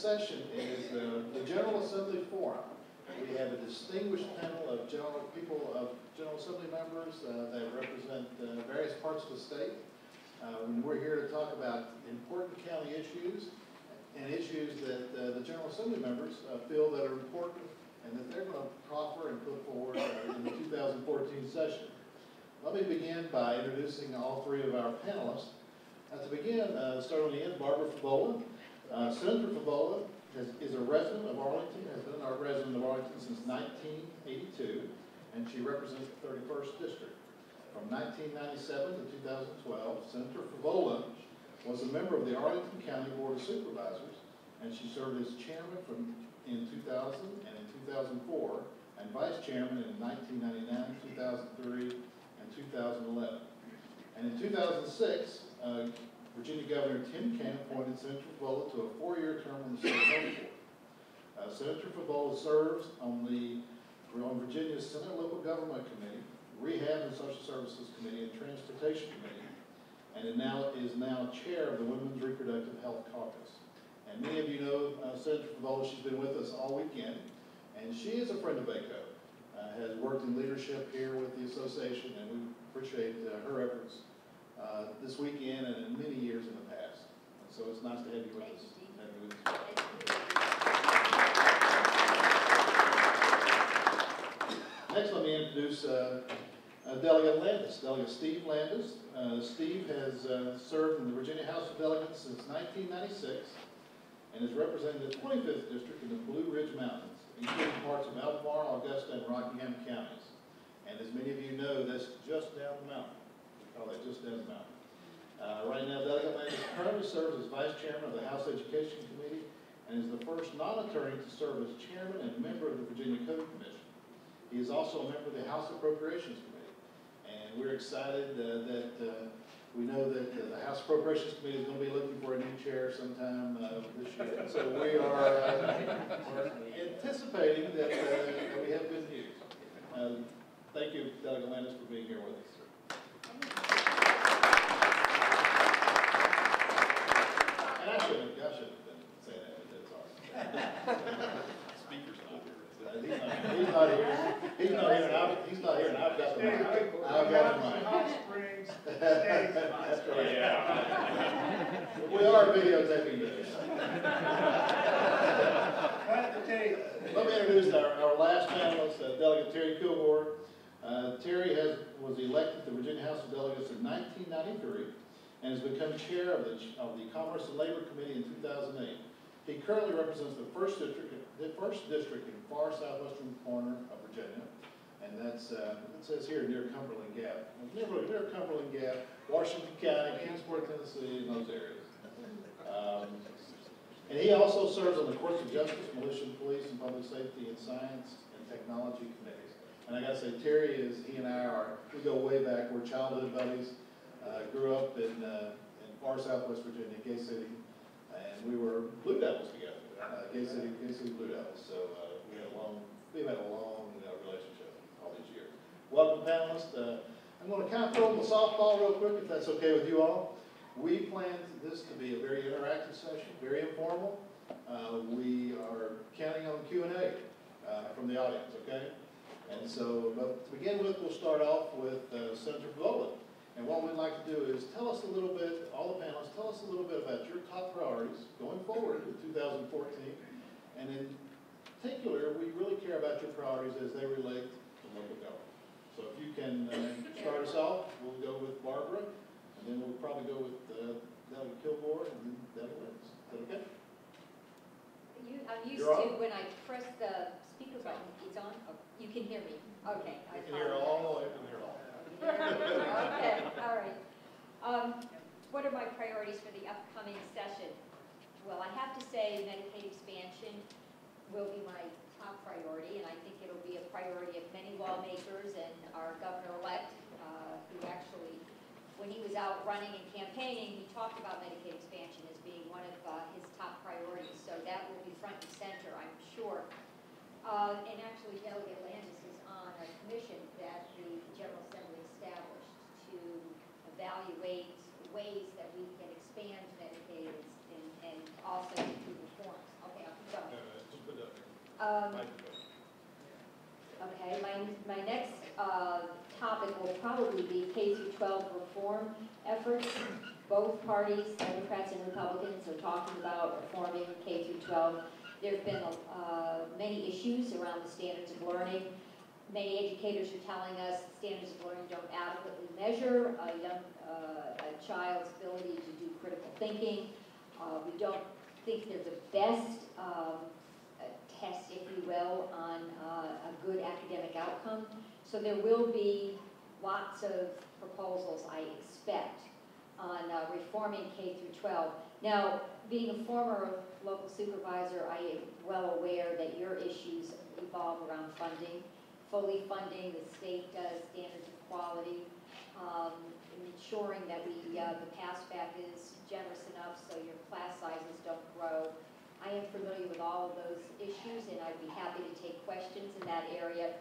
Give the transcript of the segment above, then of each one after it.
session is the General Assembly Forum. We have a distinguished panel of General Assembly members that represent various parts of the state. We're here to talk about important county issues and issues that the General Assembly members feel that are important and that they're going to proffer and put forward in the 2014 session. Let me begin by introducing all three of our panelists. To begin, start on the end, Barbara Favola. Senator Favola is a resident of Arlington, has been our resident of Arlington since 1982, and she represents the 31st District. From 1997 to 2012, Senator Favola was a member of the Arlington County Board of Supervisors, and she served as chairman in 2000 and in 2004, and vice chairman in 1999, 2003, and 2011. And in 2006, Virginia Governor Tim Kaine appointed Senator Favola to a 4-year term on the State Health Board. Senator Favola serves on Virginia's Senate Local Government Committee, Rehab and Social Services Committee, and Transportation Committee, and is now chair of the Women's Reproductive Health Caucus. And many of you know Senator Favola. She's been with us all weekend, and she is a friend of VACO, has worked in leadership here with the association, and we appreciate her efforts this weekend and in many years in the past. And so it's nice to have you with us. Next, let me introduce Delegate Landis, Delegate Steve Landis. Steve has served in the Virginia House of Delegates since 1996 and has represented the 25th District in the Blue Ridge Mountains, including parts of Albemarle, Augusta, and Rockingham counties. And as many of you know, that's just down the mountain. We call that just down the mountain. Right now, Delegate Landis currently serves as Vice Chairman of the House Education Committee and is the first non-attorney to serve as Chairman and member of the Virginia Code Commission. He is also a member of the House Appropriations Committee. And we're excited that we know that the House Appropriations Committee is going to be looking for a new chair sometime this year. So we are anticipating that we have good news. Thank you, Delegate Landis, for being here with us. And I shouldn't have been saying that, but that's all right. Speaker's not here. He's not here. He's not here, and I've got the mic. I've got the mic. Hot Springs, That's right. Yeah. We are videotaping this. cut the tape. Let me introduce our last panelist, Delegate Terry Kilgore. Terry was elected to the Virginia House of Delegates in 1993 and has become chair of the Commerce and Labor Committee in 2008. He currently represents the first district in far southwestern corner of Virginia, and that's it says here near Cumberland Gap, near Cumberland Gap, Washington County, Kingsport, Tennessee, in those areas. And he also serves on the Courts of Justice, Militia and Police, and Public Safety and Science and Technology committees. And I got to say, Terry he and I we go way back. We're childhood buddies. Grew up in far southwest Virginia, Gay City. And we were Blue Devils together, Gay City Blue Devils. So we've had a long relationship all these years. Welcome, panelists. I'm going to kind of throw in the softball real quick, if that's okay with you all. We planned this to be a very interactive session, very informal. We are counting on Q&A from the audience, okay? And so, but to begin with, we'll start off with Senator Favola. And what we'd like to do is tell us a little bit, all the panelists, tell us a little bit about your top priorities going forward in 2014. And in particular, we really care about your priorities as they relate to local government. So if you can start us off, we'll go with Barbara, and then we'll probably go with Delegate Kilgore and then Delegate Landis. Is that okay? I'm used to when I press the speaker button, it's on. Oh, you can hear me. Okay. I can hear all the way from here. Okay, all right. What are my priorities for the upcoming session? Well, I have to say Medicaid expansion will be my top priority, and I think it'll be a priority of many lawmakers and our governor-elect, who actually, when he was out running and campaigning, he talked about Medicaid expansion as being one of his top priorities. So that will be front and center, I'm sure. And actually, Delegate Landis is on a commission that the General Assembly established to evaluate ways that we can expand Medicaid and also improve reforms. Okay. Okay, my next topic will probably be K through 12 reform efforts. Both parties, Democrats and Republicans, are talking about reforming K through 12. There have been many issues around the standards of learning. Many educators are telling us standards of learning don't adequately measure a child's ability to do critical thinking. We don't think they're the best test, if you will, on a good academic outcome. So there will be lots of proposals, I expect, on reforming K through 12. Now, being a former local supervisor, I am well aware that your issues evolve around funding. Fully funding, the state does standards of quality, and ensuring that the pass-back is generous enough so your class sizes don't grow. I am familiar with all of those issues, and I'd be happy to take questions in that area.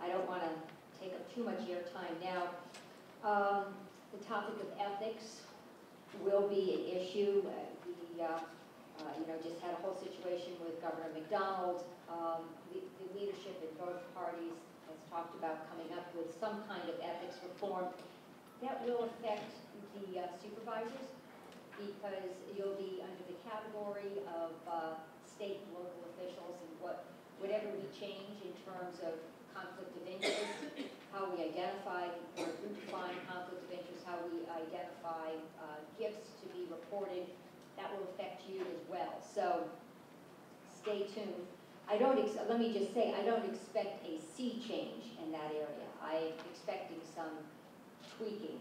I don't want to take up too much of your time now. The topic of ethics will be an issue. Just had a whole situation with Governor McDonald. The leadership in both parties has talked about coming up with some kind of ethics reform that will affect the supervisors, because you'll be under the category of state and local officials, and whatever we change in terms of conflict of interest, how we identify or define conflict of interest, how we identify gifts to be reported, that will affect you as well. So stay tuned. Let me just say, I don't expect a sea change in that area. I'm expecting some tweaking.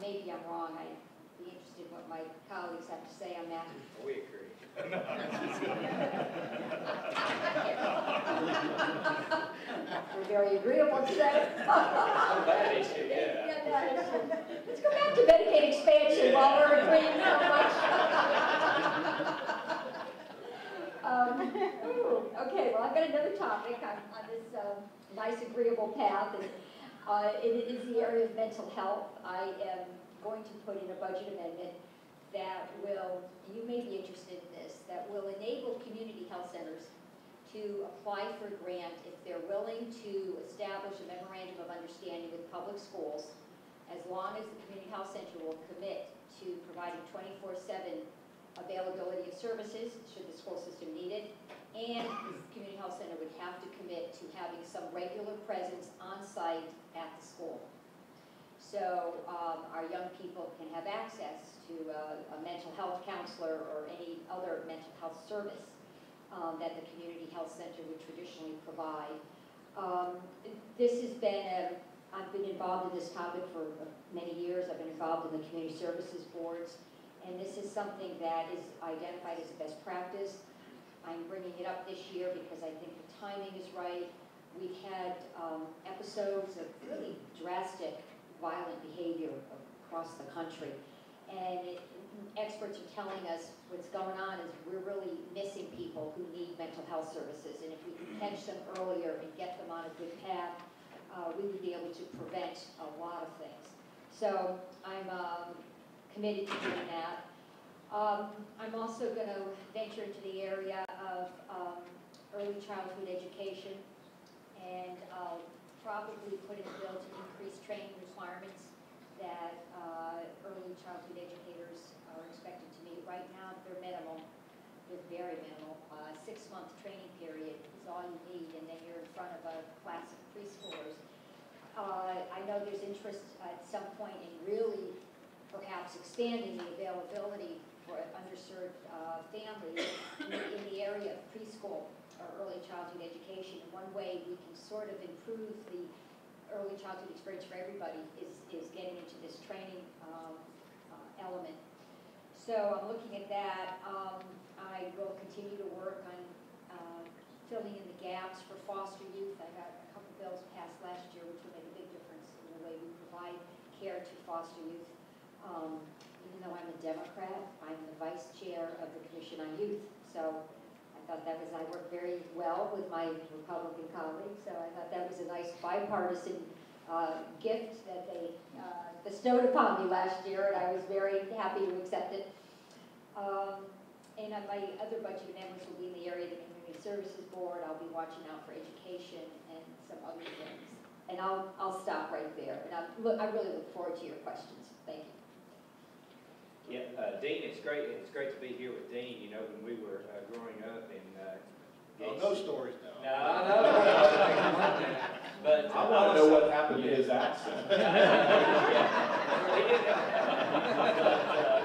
Maybe I'm wrong. I'd be interested in what my colleagues have to say on that. We agree. We're very agreeable today. That issue, yeah. Yeah, that issue. Let's go back to Medicaid expansion while we're agreeing so much. Okay, well, I've got another topic on this nice, agreeable path, and it is the area of mental health. I am going to put in a budget amendment that will, and you may be interested in this, that will enable community health centers to apply for a grant if they're willing to establish a memorandum of understanding with public schools, as long as the community health center will commit to providing 24/7 availability of services should the school system need it, and the community health center would have to commit to having some regular presence on site at the school. So our young people can have access to a mental health counselor or any other mental health service that the community health center would traditionally provide. This has been, I've been involved in this topic for many years. I've been involved in the community services boards, and this is something that is identified as a best practice. I'm bringing it up this year because I think the timing is right. We've had episodes of really drastic violent behavior across the country, and experts are telling us what's going on is we're really missing people who need mental health services, and if we can catch them earlier and get them on a good path, we would be able to prevent a lot of things. So I'm committed to doing that. I'm also going to venture into the area of early childhood education, and I'll probably put in a bill to increase training requirements that early childhood educators are expected to meet. Right now, they're minimal. They're very minimal. 6-month training period is all you need, and then you're in front of a class of preschoolers. I know there's interest at some point in really perhaps expanding the availability for underserved families in the area of preschool or early childhood education. And one way we can sort of improve the early childhood experience for everybody is getting into this training element. So I'm looking at that. I will continue to work on filling in the gaps for foster youth. I got a couple bills passed last year which will make a big difference in the way we provide care to foster youth. Even though I'm a Democrat, I'm the vice chair of the Commission on Youth. So I thought that was, I work very well with my Republican colleagues, so I thought that was a nice bipartisan gift that they bestowed upon me last year, and I was very happy to accept it. And my other budget amendments will be in the area of the Community Services Board. I'll be watching out for education and some other things. And I'll stop right there. And I really look forward to your questions. Thank you. Yeah, Dean, it's great to be here with Dean. You know, when we were growing up in Oh, no stories now. No, I know. But I want to know what happened to his accent.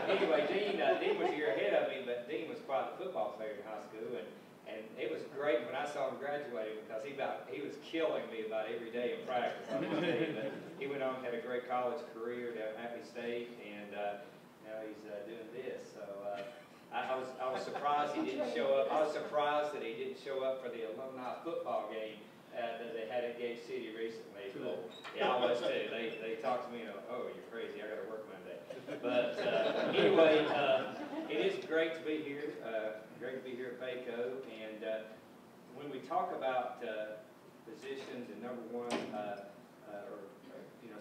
Anyway, Dean was a year ahead of me, but Dean was quite a football player in high school, and it was great when I saw him graduating because he was killing me about every day in practice. I must tell you, but he went on and had a great college career down at Happy State, and now he's doing this. So I was surprised he didn't show up. I was surprised that he didn't show up for the alumni football game that they had at Gage City recently. But, yeah, I was too. They talked to me and, oh, you're crazy. I got to work Monday. But anyway, it is great to be here. Great to be here at Payco. And when we talk about positions and number one, or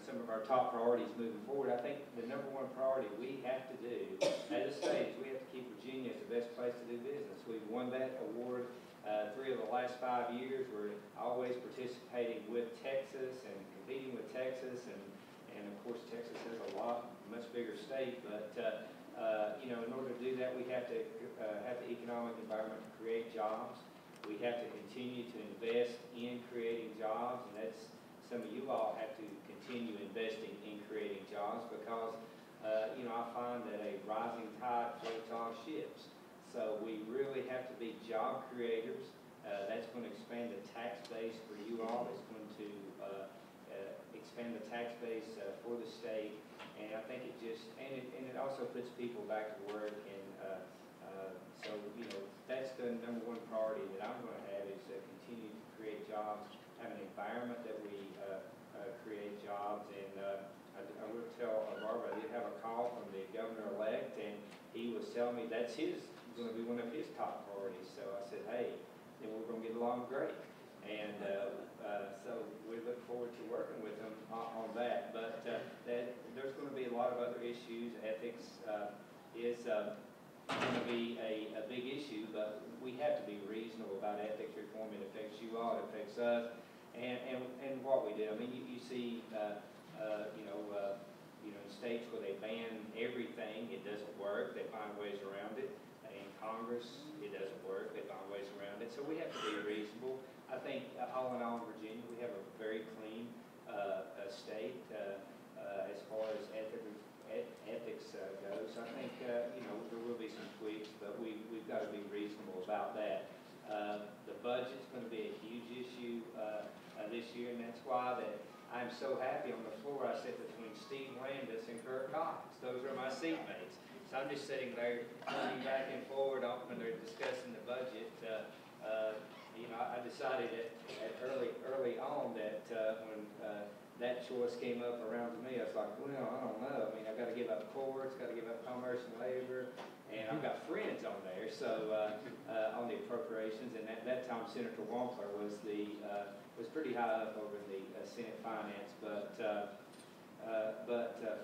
some of our top priorities moving forward, I think the number one priority we have to do as a state is we have to keep Virginia as the best place to do business. We've won that award 3 of the last 5 years. We're always participating with Texas and competing with Texas, and of course Texas has a much bigger state, but in order to do that, we have to have the economic environment to create jobs. We have to continue to invest in creating jobs, and that's some of you all have to continue investing in creating jobs because I find that a rising tide floats all ships. So we really have to be job creators. That's going to expand the tax base for you all. It's going to expand the tax base for the state, and I think it also puts people back to work. And so that's the number one priority that I'm going to have is to continue to create jobs, have an environment that we create jobs. And I will tell Barbara, I did have a call from the governor-elect, and he was telling me that's going to be one of his top priorities. So I said, hey, then we're going to get along great. And so we look forward to working with them on that. But there's going to be a lot of other issues. Ethics is going to be a big issue, but we have to be reasonable about ethics reform. It affects you all, it affects us, and what we do. I mean, you see, in states where they ban everything, it doesn't work. They find ways around it. In Congress, it doesn't work. They find ways around it. So we have to be reasonable. I think all in all in Virginia, we have a very clean state as far as ethics goes. I think, there will be some tweaks, but we've got to be reasonable about that. The budget's going to be a huge issue this year, and that's why I'm so happy on the floor I sit between Steve Landis and Kurt Cox. Those are my seatmates. So I'm just sitting there looking back and forward when they're discussing the budget. I decided at early on that when that choice came up around to me, I was like, well, I don't know. I mean, I've got to give up courts, got to give up commerce and labor, and I've got friends on there. So on the appropriations, and at that time, Senator Wampler was pretty high up over in the Senate Finance, but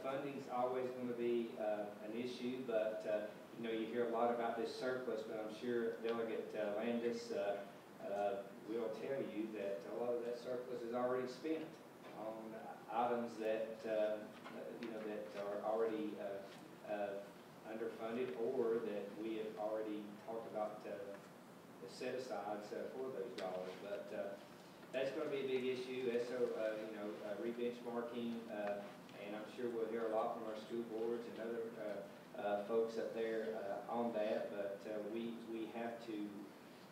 funding's always going to be an issue. But you hear a lot about this surplus, but I'm sure Delegate Landis will tell you that a lot of that surplus is already spent on items that that are already underfunded, or that we have already talked about the set-asides for those dollars. But that's going to be a big issue. Re-benchmarking, and I'm sure we'll hear a lot from our school boards and other folks up there on that. But we have to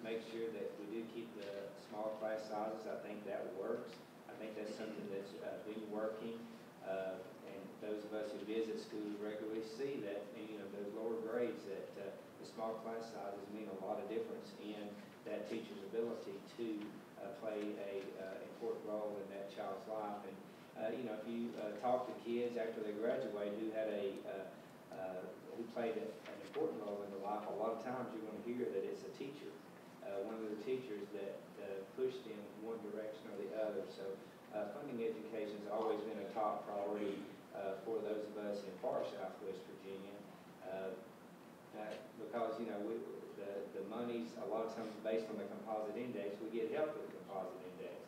make sure that we do keep the small class sizes. I think that works. I think that's something that's been working. And those of us who visit schools regularly see that, those lower grades, that the small class sizes mean a lot of difference in that teacher's ability to play a important role in that child's life. And if you talk to kids after they graduate who had who played an important role in their life, a lot of times you're going to hear that it's a teacher, one of the teachers that pushed in one direction or the other. So funding education has always been a top priority for those of us in far Southwest Virginia, because you know, the money's a lot of times based on the composite index. We get help with the composite index.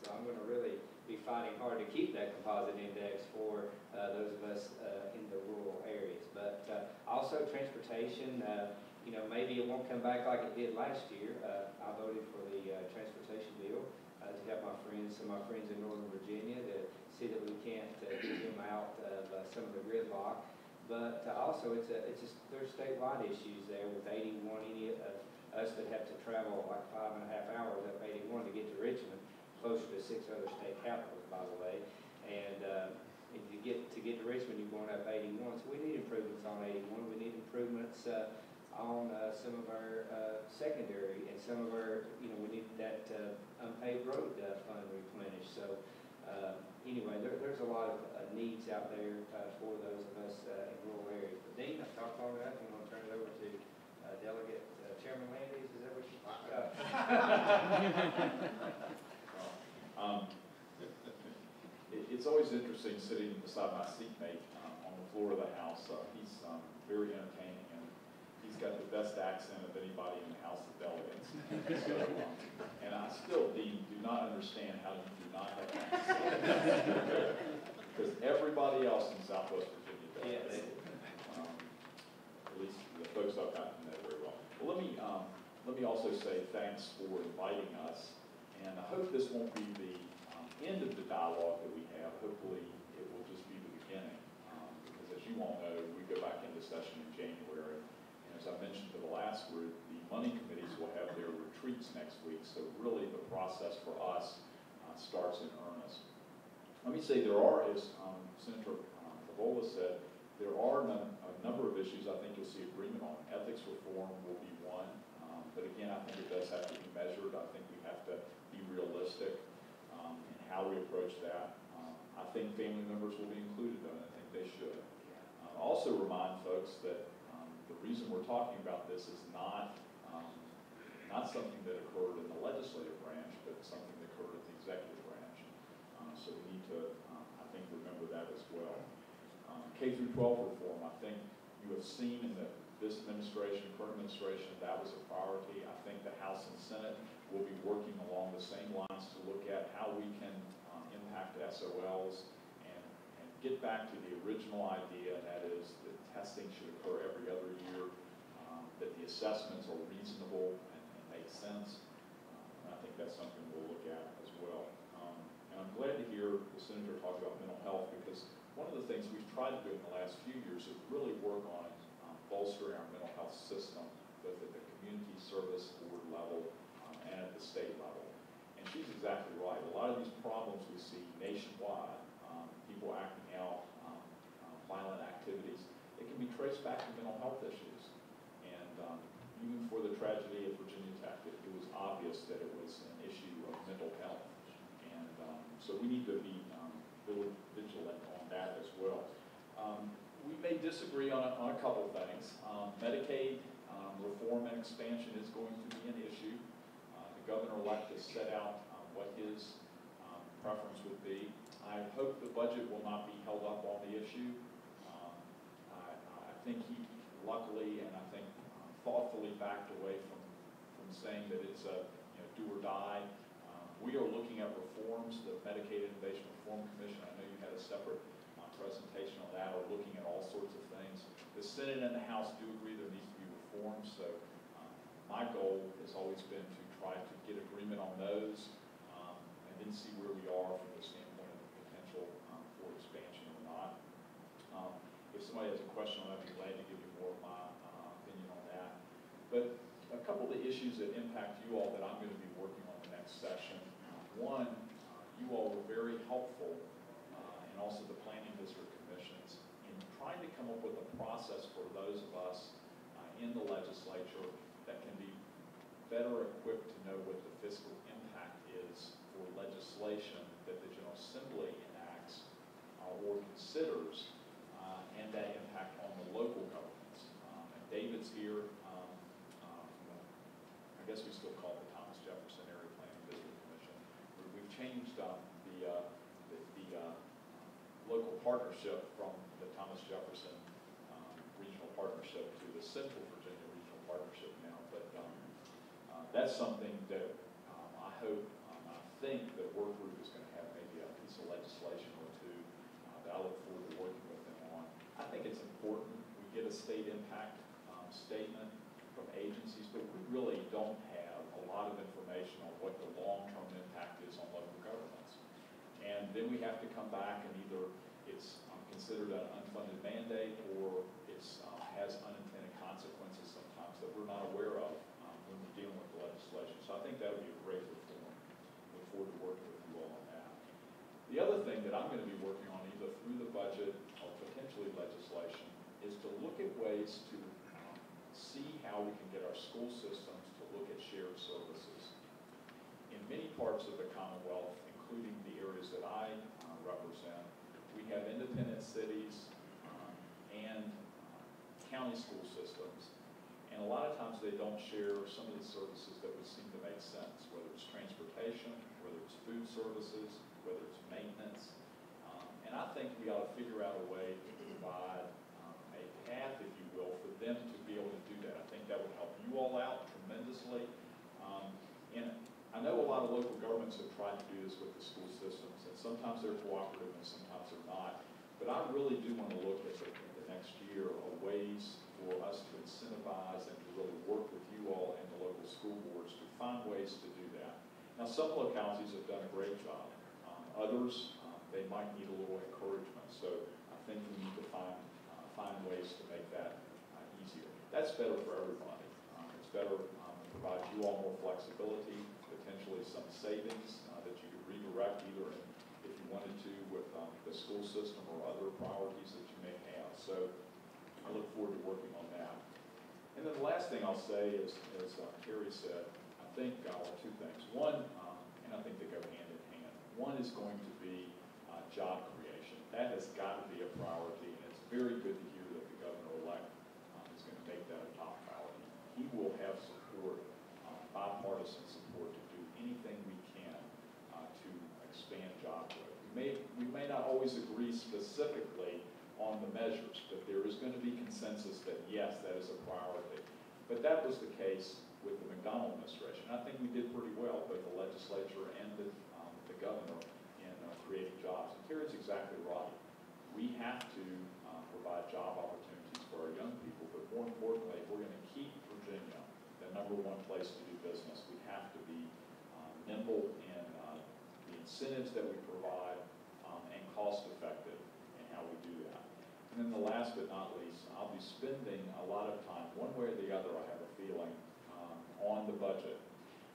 So I'm going to really be fighting hard to keep that composite index for those of us in the rural areas. But also transportation, you know, maybe it won't come back like it did last year. I voted for the transportation bill to help some of my friends in Northern Virginia to see that we can't get them out of some of the gridlock. But also there's statewide issues there with 81, any of us that have to travel like 5.5 hours up 81 to get to Richmond, closer to 6 other state capitals, by the way. And if you get to Richmond, you're going up 81. So we need improvements on 81. We need improvements on some of our secondary and some of our, you know, we need that unpaved road fund replenished. So anyway, there's a lot of needs out there for those of us in rural areas. But Dean, I've talked long enough. I'm going to turn it over to Delegate Chairman Landis. Is that what you It's always interesting sitting beside my seatmate on the floor of the House. He's very entertaining, and he's got the best accent of anybody in the House of Delegates. So, and I still, Dean, do not understand how you do not have an accent. Because everybody else in Southwest Virginia does. At least the folks I've gotten to know very well. Well, let me also say thanks for inviting us, and I hope this won't be the end of the dialogue that we have. Hopefully, it will just be the beginning, because as you all know, we go back into session in January, and as I mentioned to the last group, the money committees will have their retreats next week, so really the process for us starts in earnest. Let me say there are, as Senator Favola said, there are a number of issues I think you'll see agreement on. Ethics reform will be one, but again, I think it does have to be measured. I think we have to be realistic in how we approach that. I think family members will be included, though, and I think they should. Also remind folks that the reason we're talking about this is not something that occurred in the legislative branch, but something that occurred in the executive branch. So we need to, I think, remember that as well. K through 12 reform, I think you have seen in this administration, current administration, that was a priority. I think the House and Senate will be working along the same lines to look at how we can impact SOLs and get back to the original idea, and that is that testing should occur every other year, that the assessments are reasonable and make sense. And I think that's something we'll look at as well. And I'm glad to hear the Senator talk about mental health, because one of the things we've tried to do in the last few years is really work on bolstering our mental health system, both at the community service board level and at the state level. And she's exactly right. A lot of these problems we see nationwide, people acting out, violent activities, it can be traced back to mental health issues. And even for the tragedy at Virginia Tech, it was obvious that it was an issue of mental health. And so we need to be vigilant on that as well. We may disagree on a couple things. Medicaid reform and expansion is going to be an issue. The governor-elect has set out what his preference would be. I hope the budget will not be held up on the issue. I think he luckily and I think thoughtfully backed away from saying that it's a do or die. We are looking at reforms. The Medicaid Innovation Reform Commission, I know you had a separate presentation on that, or looking at all sorts of things. The Senate and the House do agree there needs to be reforms, so my goal has always been to try to get agreement on those and then see where we are from the standpoint of the potential for expansion or not. If somebody has a question, I'd be glad to give you more of my opinion on that. But a couple of the issues that impact you all that I'm going to be working on the next session. One, you all were very helpful, and also the planning district commissions, in trying to come up with a process for those of us in the legislature that can be better equipped to know what the fiscal impact is for legislation that the General Assembly enacts or considers, and that impact on the local governments. And David's here. I guess we still call it the Thomas Jefferson Area Planning District Commission. We've changed the local partnership from the Thomas Jefferson Regional Partnership to the Central Virginia Regional Partnership. that's something that I hope, I think the work group is going to have maybe a piece of legislation or two that I look forward to working with them on. I think it's important we get a state impact statement from agencies, but we really don't have a lot of information on what the long-term impact is on local governments. And then we have to come back and either it's considered an unfunded mandate or it's has unintended consequences sometimes that we're not aware of when we're dealing with the legislation. So I think that would be a great reform. Look forward to working with you all on that. The other thing that I'm going to be working on either through the budget or potentially legislation is to look at ways to see how we can get our school systems to look at shared services. In many parts of the Commonwealth, including the areas that I represent, we have independent cities and county school systems, and a lot of times they don't share some of the services that would seem to make sense, whether it's transportation, whether it's food services, whether it's maintenance. And I think we ought to figure out a way to provide a path, if you will, for them to be able to do that. I think that would help you all out tremendously. And I know a lot of local governments have tried to do this with the school systems, and sometimes they're cooperative and sometimes they're not. But I really do want to look at the next year of ways for us to incentivize and to really work with you all and the local school boards to find ways to do that. Now, some localities have done a great job. Others, they might need a little encouragement. So I think we need to find ways to make that easier. That's better for everybody. It's better to provide you all more flexibility, potentially some savings that you could redirect either if you wanted to with the school system or other priorities that you may have. So I look forward to working on that. And then the last thing I'll say is, as Terry said, I think two things. One, and I think they go hand in hand. One is going to be job creation. That has got to be a priority, and it's very good to hear that the governor-elect is going to make that a top priority. He will have support, bipartisan support, to do anything we can to expand job growth. We may not always agree specifically on the measures, but there is going to be consensus that yes, that is a priority. But that was the case with the McDonnell administration. I think we did pretty well, both the legislature and the governor, in creating jobs. And Terry's exactly right. We have to provide job opportunities for our young people, but more importantly, if we're going to keep Virginia the #1 place to do business, we have to be nimble in the incentives that we provide and cost effective in how we do that. And then the last but not least, I'll be spending a lot of time, one way or the other, I have a feeling, on the budget.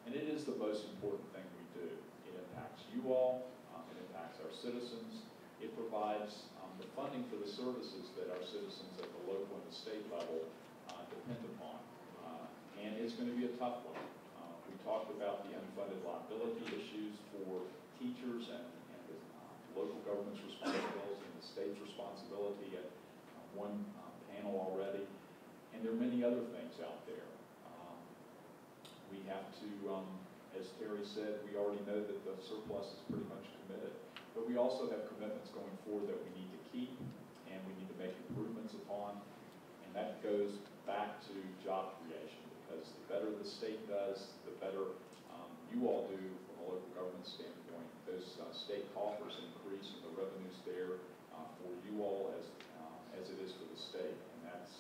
And it is the most important thing we do. It impacts you all, it impacts our citizens, it provides the funding for the services that our citizens at the local and the state level depend upon. And it's going to be a tough one. We talked about the unfunded liability issues for teachers and the local government's responsibility and the state's responsibility at one panel already. And there are many other things out there. We have to, as Terry said, we already know that the surplus is pretty much committed. But we also have commitments going forward that we need to keep and we need to make improvements upon. And that goes back to job creation, because the better the state does, the better you all do from a local government standpoint. Those state coffers increase and the revenues there for you all as it is for the state. And that's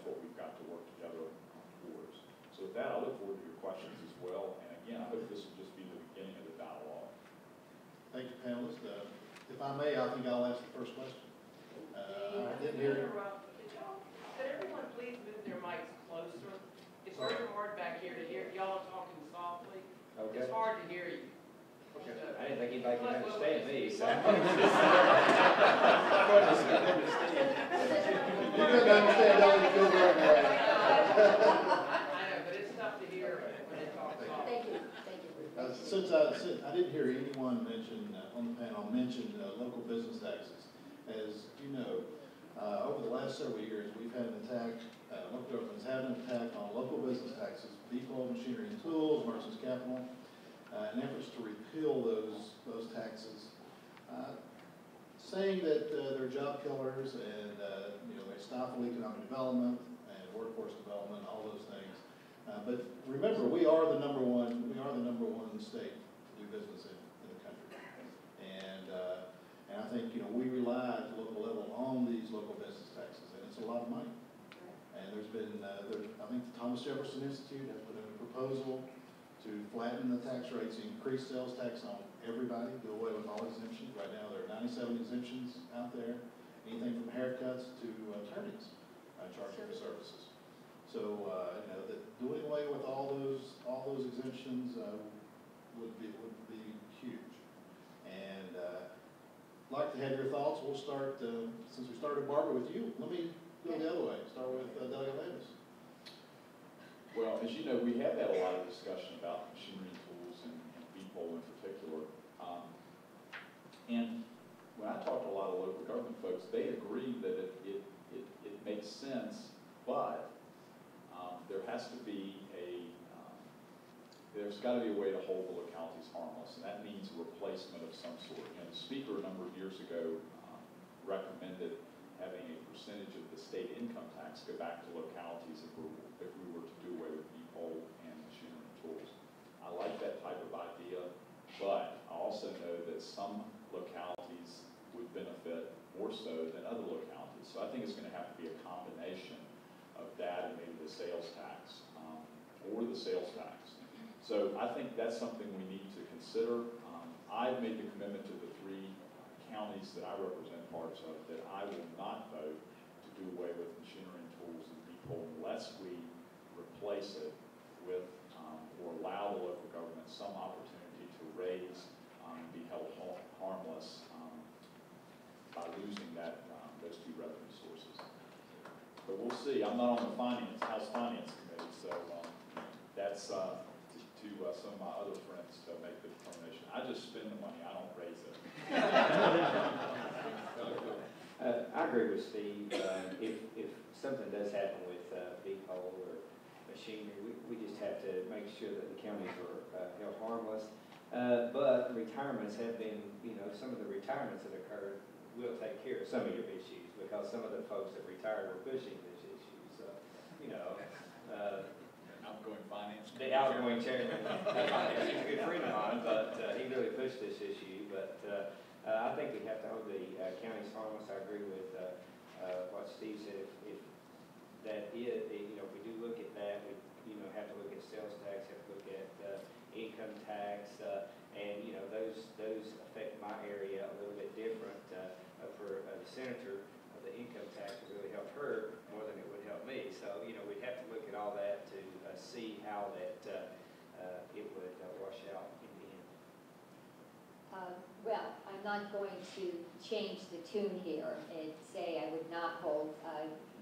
what we've got to work together towards. So with that, I look forward to your questions as well. And again, I hope this will just be the beginning of the dialogue. Thank you, panelists. If I may, I think I'll ask the first question. I didn't hear it. Could everyone please move their mics closer? It's very hard back here to hear. Y'all are talking softly. Okay. It's hard to hear you. Okay. I didn't think anybody could understand me, so. You couldn't understand all the children. I know, but it's tough to hear when they talk softly. Thank you, thank you. Since I didn't hear anyone mention, on the panel, mention local business taxes. As you know, over the last several years, we've had an attack, local governments had an attack on local business taxes, people, machinery and tools, merchants capital, in efforts to repeal those taxes, saying that they're job killers and they stifle economic development and workforce development, all those things. But remember, we are the number one in the state to do business in the country. And I think, we rely at the local level on these local business taxes, and it's a lot of money. And there's been, I think the Thomas Jefferson Institute has put in a proposal to flatten the tax rates, increase sales tax on everybody, do away with all exemptions. Right now, there are 97 exemptions out there, anything from haircuts to attorneys charging for services. So, that doing away with all those exemptions would be huge. And like to have your thoughts. We'll start, since we started, Barbara, with you. Let me go the other way. Start with Delegate Davis. Well, as you know, we have had a lot of discussion about machinery and tools and people in particular. And when I talk to a lot of local government folks, they agree that it makes sense, but there has to be there's got to be a way to hold the localities harmless, and that means a replacement of some sort. The speaker a number of years ago recommended having a percentage of the state income tax go back to localities if we were to do away with B-pole and machinery and tools. I like that type of idea, but I also know that some localities would benefit more so than other localities. So I think it's going to have to be a combination of that and maybe the sales tax or the sales tax. So I think that's something we need to consider. I've made the commitment to the 3 counties that I represent parts of that I will not vote to do away with machinery and tools and B-pole unless we replace it with or allow the local government some opportunity to raise and be held harmless by losing those 2 revenue sources. But we'll see. I'm not on the House Finance Committee, so that's to some of my other friends to make the determination. I just spend the money. I don't raise it. I agree with Steve. If something does happen with B-pole or machinery, we just have to make sure that the counties are held harmless. But retirements have been, some of the retirements that occurred will take care of some of your issues because some of the folks that retired were pushing these issues. Outgoing finance. The outgoing chairman, he's a good friend of mine, but he really pushed this issue. But I think we have to hold the counties harmless. I agree with what Steve said. If that is, if we do look at that, we have to look at sales tax, have to look at income tax, and those affect my area a little bit different. For the senator, the income tax would really help her more than it would help me. So we'd have to look at all that to see how that it would wash out in the end. Well, I'm not going to change the tune here and say I would not hold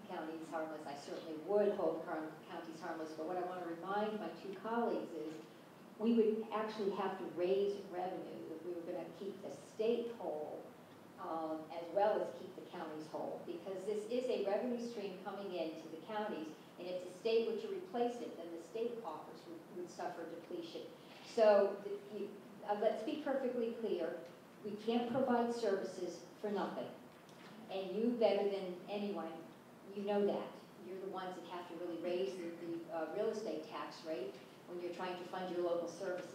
counties harmless. I certainly would hold counties harmless, but what I want to remind my 2 colleagues is we would actually have to raise revenue if we were going to keep the state whole as well as keep the counties whole, because this is a revenue stream coming into the counties, and if the state were to replace it, then the state coffers would suffer depletion. So let's be perfectly clear. We can't provide services for nothing. And you, better than anyone, you know that. You're the ones that have to really raise the real estate tax rate when you're trying to fund your local services.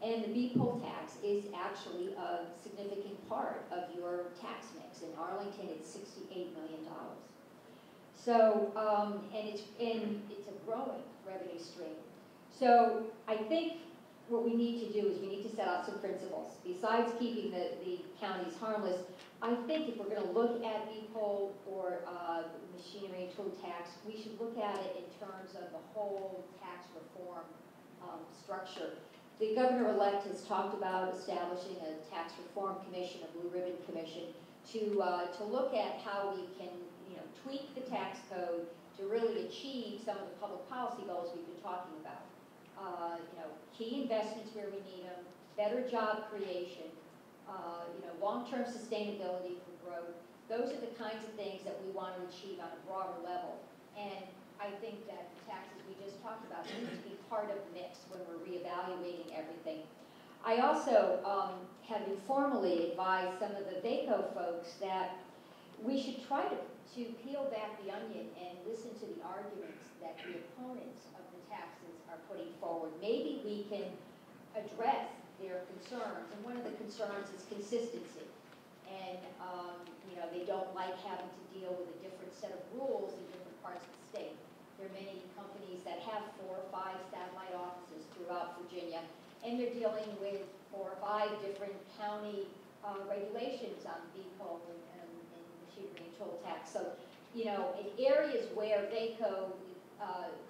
And the B-pole tax is actually a significant part of your tax mix. In Arlington, it's $68 million. So, and it's a growing revenue stream. So I think what we need to do is we need to set out some principles. Besides keeping the counties harmless, I think if we're going to look at B-pole or machinery and tool tax, we should look at it in terms of the whole tax reform structure. The governor-elect has talked about establishing a tax reform commission, a blue ribbon commission, to look at how we can tweak the tax code to really achieve some of the public policy goals we've been talking about. Key investments where we need them, better job creation, long-term sustainability for growth. Those are the kinds of things that we want to achieve on a broader level. And I think that the taxes we just talked about need to be part of the mix when we're reevaluating everything. I also have informally advised some of the VACO folks that we should try to peel back the onion and listen to the arguments that the opponents of the taxes are putting forward. Maybe we can address their concerns, and one of the concerns is consistency. And, they don't like having to deal with a different set of rules in different parts of the state. There are many companies that have 4 or 5 satellite offices throughout Virginia, and they're dealing with 4 or 5 different county regulations on vehicle and machinery and toll tax. So, in areas where VACO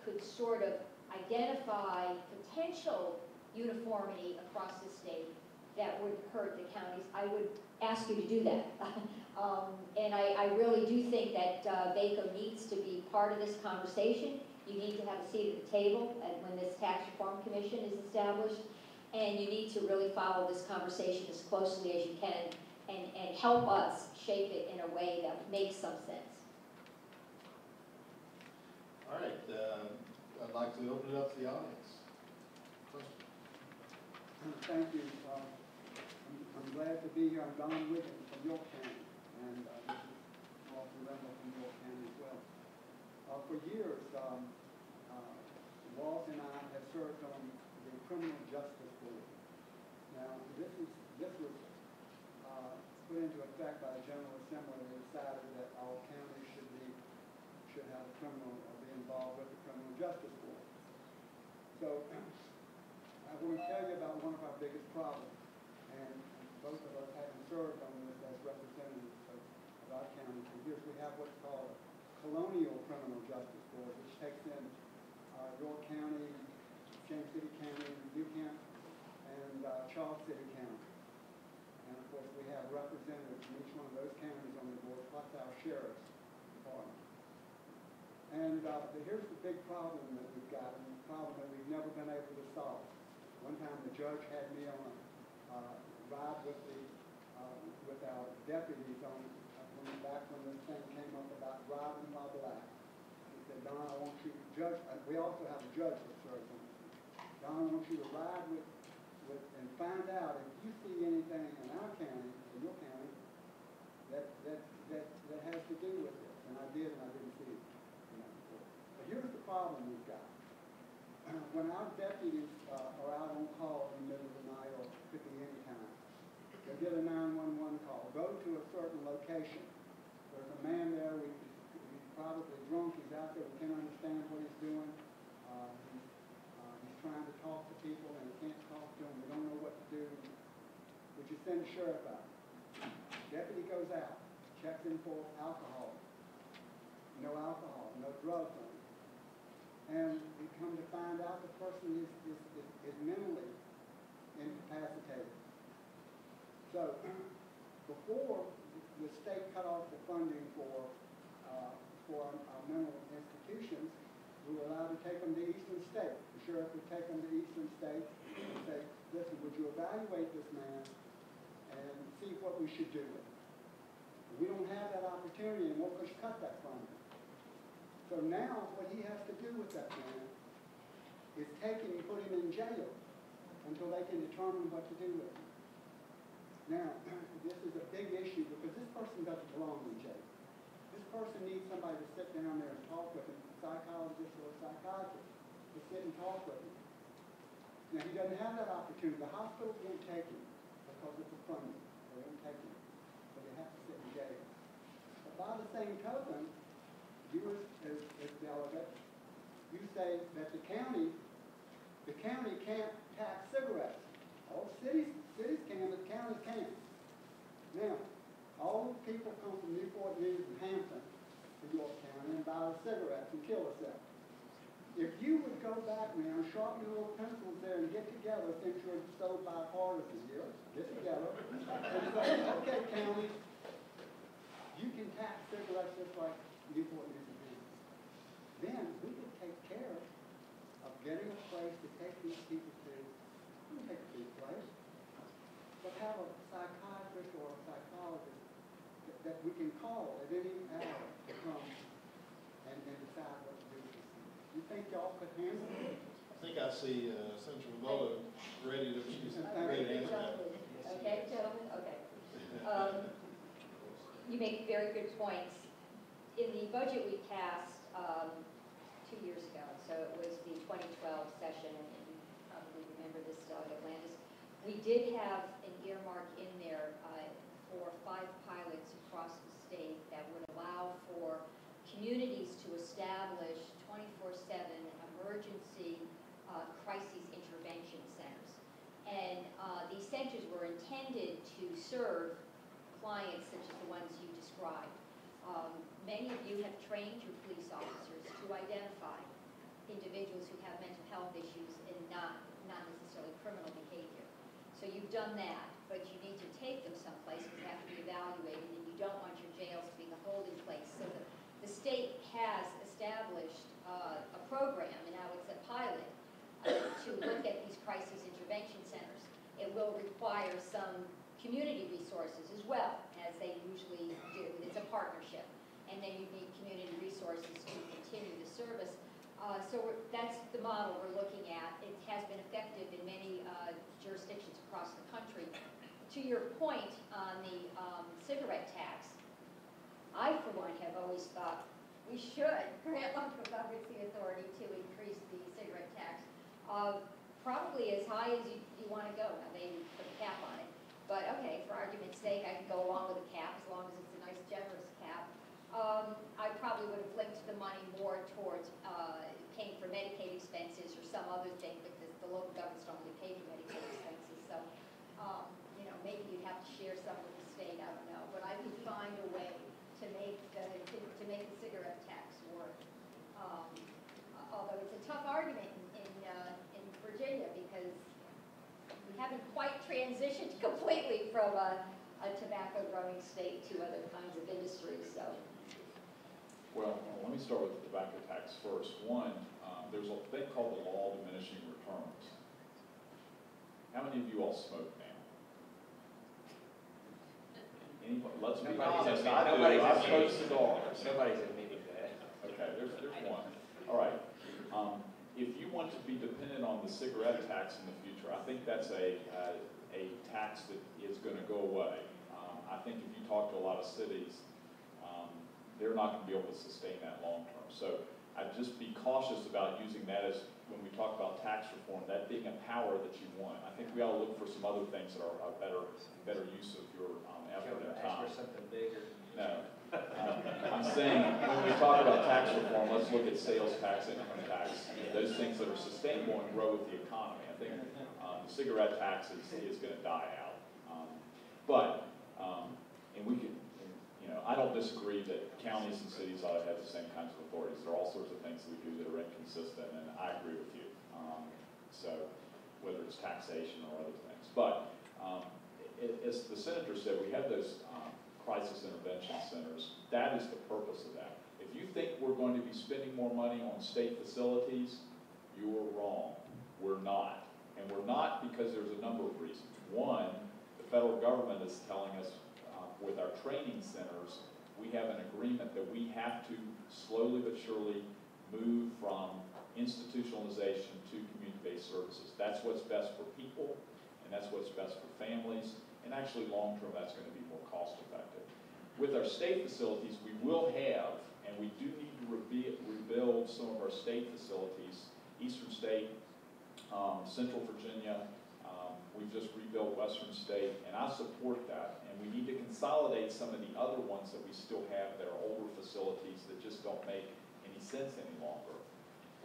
could sort of identify potential uniformity across the state that would hurt the counties, I would ask you to do that. And I really do think that VACO needs to be part of this conversation. You need to have a seat at the table when this tax reform commission is established, and you need to really follow this conversation as closely as you can and help us shape it in a way that makes some sense. All right, I'd like to open it up to the audience. Question? Thank you. I'm glad to be here. I'm Don Wiggins from York County, and this is Walter Randall from York County as well. For years, Walt and I have served on the Criminal Justice Board. Now, this was put into effect by the General Assembly. They decided that all counties should have a criminal or be involved with the Criminal Justice Board. So, I want to tell you about one of our biggest problems, and both of us having served on this as representatives of our county for years. We have what's called a colonial criminal justice board, which takes in York County, James City County, Buchanan, and Charles City County. And of course, we have representatives from each one of those counties on the board, plus our sheriff's department. And here's the big problem that we've got, and the problem that we've never been able to solve. One time the judge had me on a ride with our deputies on back when this thing came up about driving while black. He said, Don, I want you to judge. We also have a judge that serves on this. Don, I want you to ride with and find out if you see anything in our county, in your county, that has to do with this. And I did, and I didn't see it. But here's the problem we've got. When our deputies are out on call in the middle of the night, or could be any time, they get a 911 call. Go to a certain location. There's a man there. He's probably drunk. He's out there. We can't understand what he's doing. He's trying to talk to people, and he can't talk to them. We don't know what to do. Would you send the sheriff out? Deputy goes out, checks in for alcohol. No alcohol, no drugs on him. And we come to find out the person is mentally incapacitated. So before the state cut off the funding for our mental institutions, we were allowed to take them to Eastern State. The sheriff would take them to Eastern State and say, listen, would you evaluate this man and see what we should do with him? We don't have that opportunity anymore because you cut that funding. So now what he has to do with that man is take him and put him in jail until they can determine what to do with him. Now, this is a big issue because this person doesn't belong in jail. This person needs somebody to sit down there and talk with him, a psychologist or a psychiatrist, to sit and talk with him. Now, he doesn't have that opportunity. The hospital won't take him because of the funding. They won't take him. So they have to sit in jail. But by the same token, you as delegate, you say that the county can't tax cigarettes. All cities can, but counties can't. Now, all the people come from Newport News and Hampton to York County and buy the cigarettes and kill themselves. If you would go back now and sharpen your little pencils there and get together, since you're so bipartisan here, get together and say, okay, county, you can tax cigarettes just like Newport News and Hampton. Then we could take care of getting a place to take these people to. We can take a big place, but have a psychiatrist or a psychologist that we can call at any hour to come and decide what to do with this thing. You think y'all could handle it? I think I see Senator Remola ready to answer that. Okay, gentlemen, okay. You make very good points. In the budget we passed 2 years ago, so it was the of Atlantis. We did have an earmark in there for 5 pilots across the state that would allow for communities to establish 24/7 emergency crises intervention centers. And these centers were intended to serve clients such as the ones you described. Many of you have trained your police officers to identify individuals who have mental health issues and not necessarily criminal behavior. So you've done that, but you need to take them someplace because they have to be evaluated, and you don't want your jails to be the holding place. So the state has established a program, and now it's a pilot, to look at these crisis intervention centers. It will require some community resources as well, as they usually do. It's a partnership. And then you need community resources to continue the service. So that's the model we're looking at. It has been effective in many jurisdictions across the country. To your point on the cigarette tax, I, for one, have always thought we should grant local governments the authority to increase the cigarette tax, probably as high as you want to go. Now, maybe put a cap on it. But okay, for argument's sake, I can go along with a cap as long as it's a nice, generous cap. I probably would have linked the money more towards paying for Medicaid expenses or some other thing, because the local governments don't really pay for Medicaid expenses. So, maybe you'd have to share some with the state. I don't know, but I could find a way to make the cigarette tax work. Although it's a tough argument in Virginia, because we haven't quite transitioned completely from a tobacco growing state to other kinds of industries. So. Well, let me start with the tobacco tax first. One, there's a thing called the law of diminishing returns. How many of you all smoke now? Anybody? Let's be honest. I do. I smoke cigars. Nobody's admitting that. Okay, there's one. All right. If you want to be dependent on the cigarette tax in the future, I think that's a tax that is going to go away. I think if you talk to a lot of cities, they're not going to be able to sustain that long term. So I'd just be cautious about using that as, when we talk about tax reform, that being a power that you want. I think we ought to look for some other things that are a better use of your effort and time. Ask for something bigger. No. I'm saying when we talk about tax reform, let's look at sales tax, income tax, those things that are sustainable and grow with the economy. I think the cigarette tax is going to die out. And we can, I don't disagree that counties and cities ought to have the same kinds of authorities. There are all sorts of things that we do that are inconsistent, and I agree with you. So whether it's taxation or other things. But as the senator said, we have those crisis intervention centers. That is the purpose of that. If you think we're going to be spending more money on state facilities, you are wrong. We're not. And we're not because there's a number of reasons. One, the federal government is telling us with our training centers, we have an agreement that we have to slowly but surely move from institutionalization to community-based services. That's what's best for people, and that's what's best for families, and actually long-term that's going to be more cost-effective. With our state facilities, we will have, and we do need to rebuild some of our state facilities, Eastern State, Central Virginia. We've just rebuilt Western State, and I support that. And we need to consolidate some of the other ones that we still have that are older facilities that just don't make any sense any longer.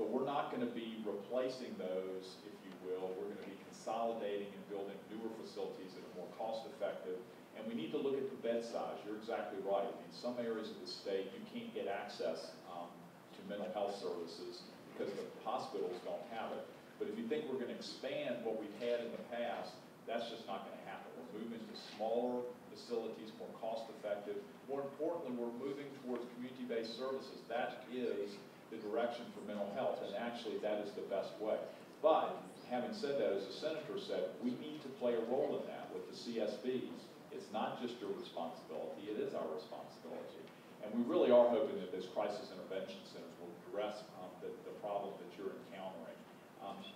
But we're not going to be replacing those, if you will. We're going to be consolidating and building newer facilities that are more cost-effective. And we need to look at the bed size. You're exactly right. In some areas of the state, you can't get access to mental health services because the hospitals don't have it. But if you think we're going to expand what we've had in the past, that's just not going to happen. We're moving to smaller facilities, more cost-effective. More importantly, we're moving towards community-based services. That is the direction for mental health, and actually that is the best way. But having said that, as the senator said, we need to play a role in that with the CSBs. It's not just your responsibility, it is our responsibility. And we really are hoping that those crisis intervention centers will address the problem that you're encountering.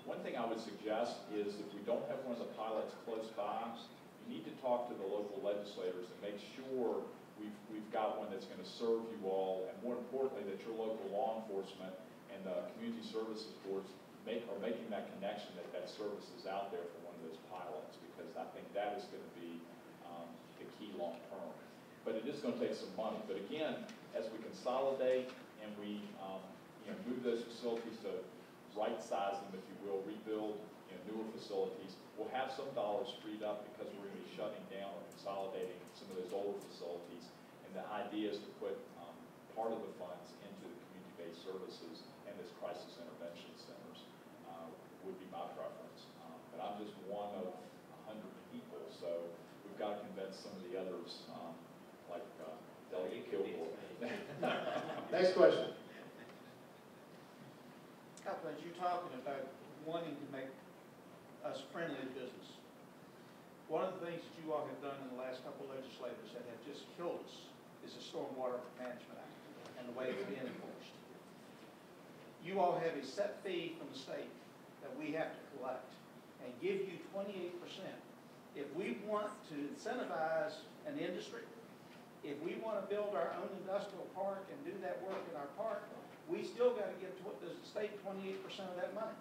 One thing I would suggest is if we don't have one of the pilots close by, you need to talk to the local legislators and make sure we've got one that's going to serve you all, and more importantly, that your local law enforcement and the community services boards making that connection that that service is out there for one of those pilots, because I think that is going to be the key long term. But it is going to take some money. But again, as we consolidate and we move those facilities to right size them, if you will, rebuild newer facilities, we'll have some dollars freed up because we're going to be shutting down or consolidating some of those older facilities. And the idea is to put part of the funds into the community-based services and this crisis intervention centers would be my preference. But I'm just one of 100 people, so we've got to convince some of the others, like Delegate Kilgore. Next question. Couple, as you're talking about wanting to make us friendly to business, one of the things that you all have done in the last couple of legislators that have just killed us is the Stormwater Management Act and the way it's being enforced. You all have a set fee from the state that we have to collect and give you 28%. If we want to incentivize an industry, if we want to build our own industrial park and do that work in our park, we still got to give the state 28% of that money.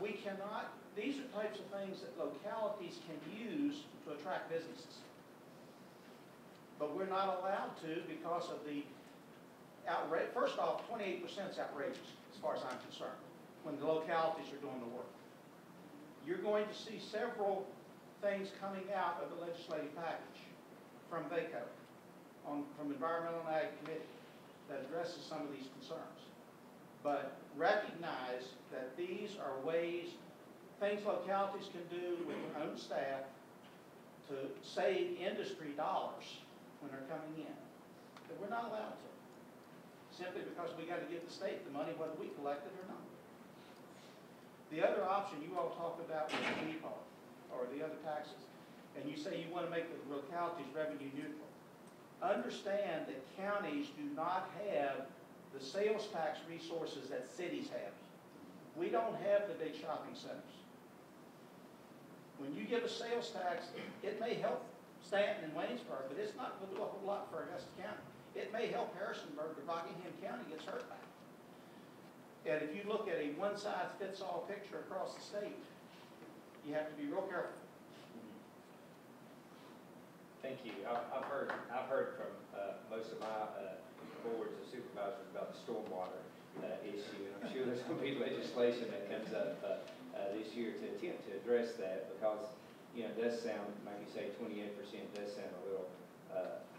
We cannot, these are types of things that localities can use to attract businesses. But we're not allowed to because of the outrage. First off, 28% is outrageous as far as I'm concerned when the localities are doing the work. You're going to see several things coming out of the legislative package from VACO, from Environmental and Ag Committee, that addresses some of these concerns. But recognize that these are ways, things localities can do with their own staff to save industry dollars when they're coming in, that we're not allowed to, simply because we got to give the state the money whether we collect it or not. The other option you all talked about was the depot, or the other taxes, and you say you want to make the localities revenue neutral. Understand that counties do not have the sales tax resources that cities have. We don't have the big shopping centers. When you give a sales tax, it may help Stanton and Waynesburg, but it's not going to do a whole lot for Augusta County. It may help Harrisonburg, but Rockingham County gets hurt by it. And if you look at a one-size-fits-all picture across the state, you have to be real careful. Thank you. I've heard from most of my boards of supervisors about the stormwater issue, and I'm sure there's going to be legislation that comes up this year to attempt to address that, because it does sound, like you say, 28% does sound a little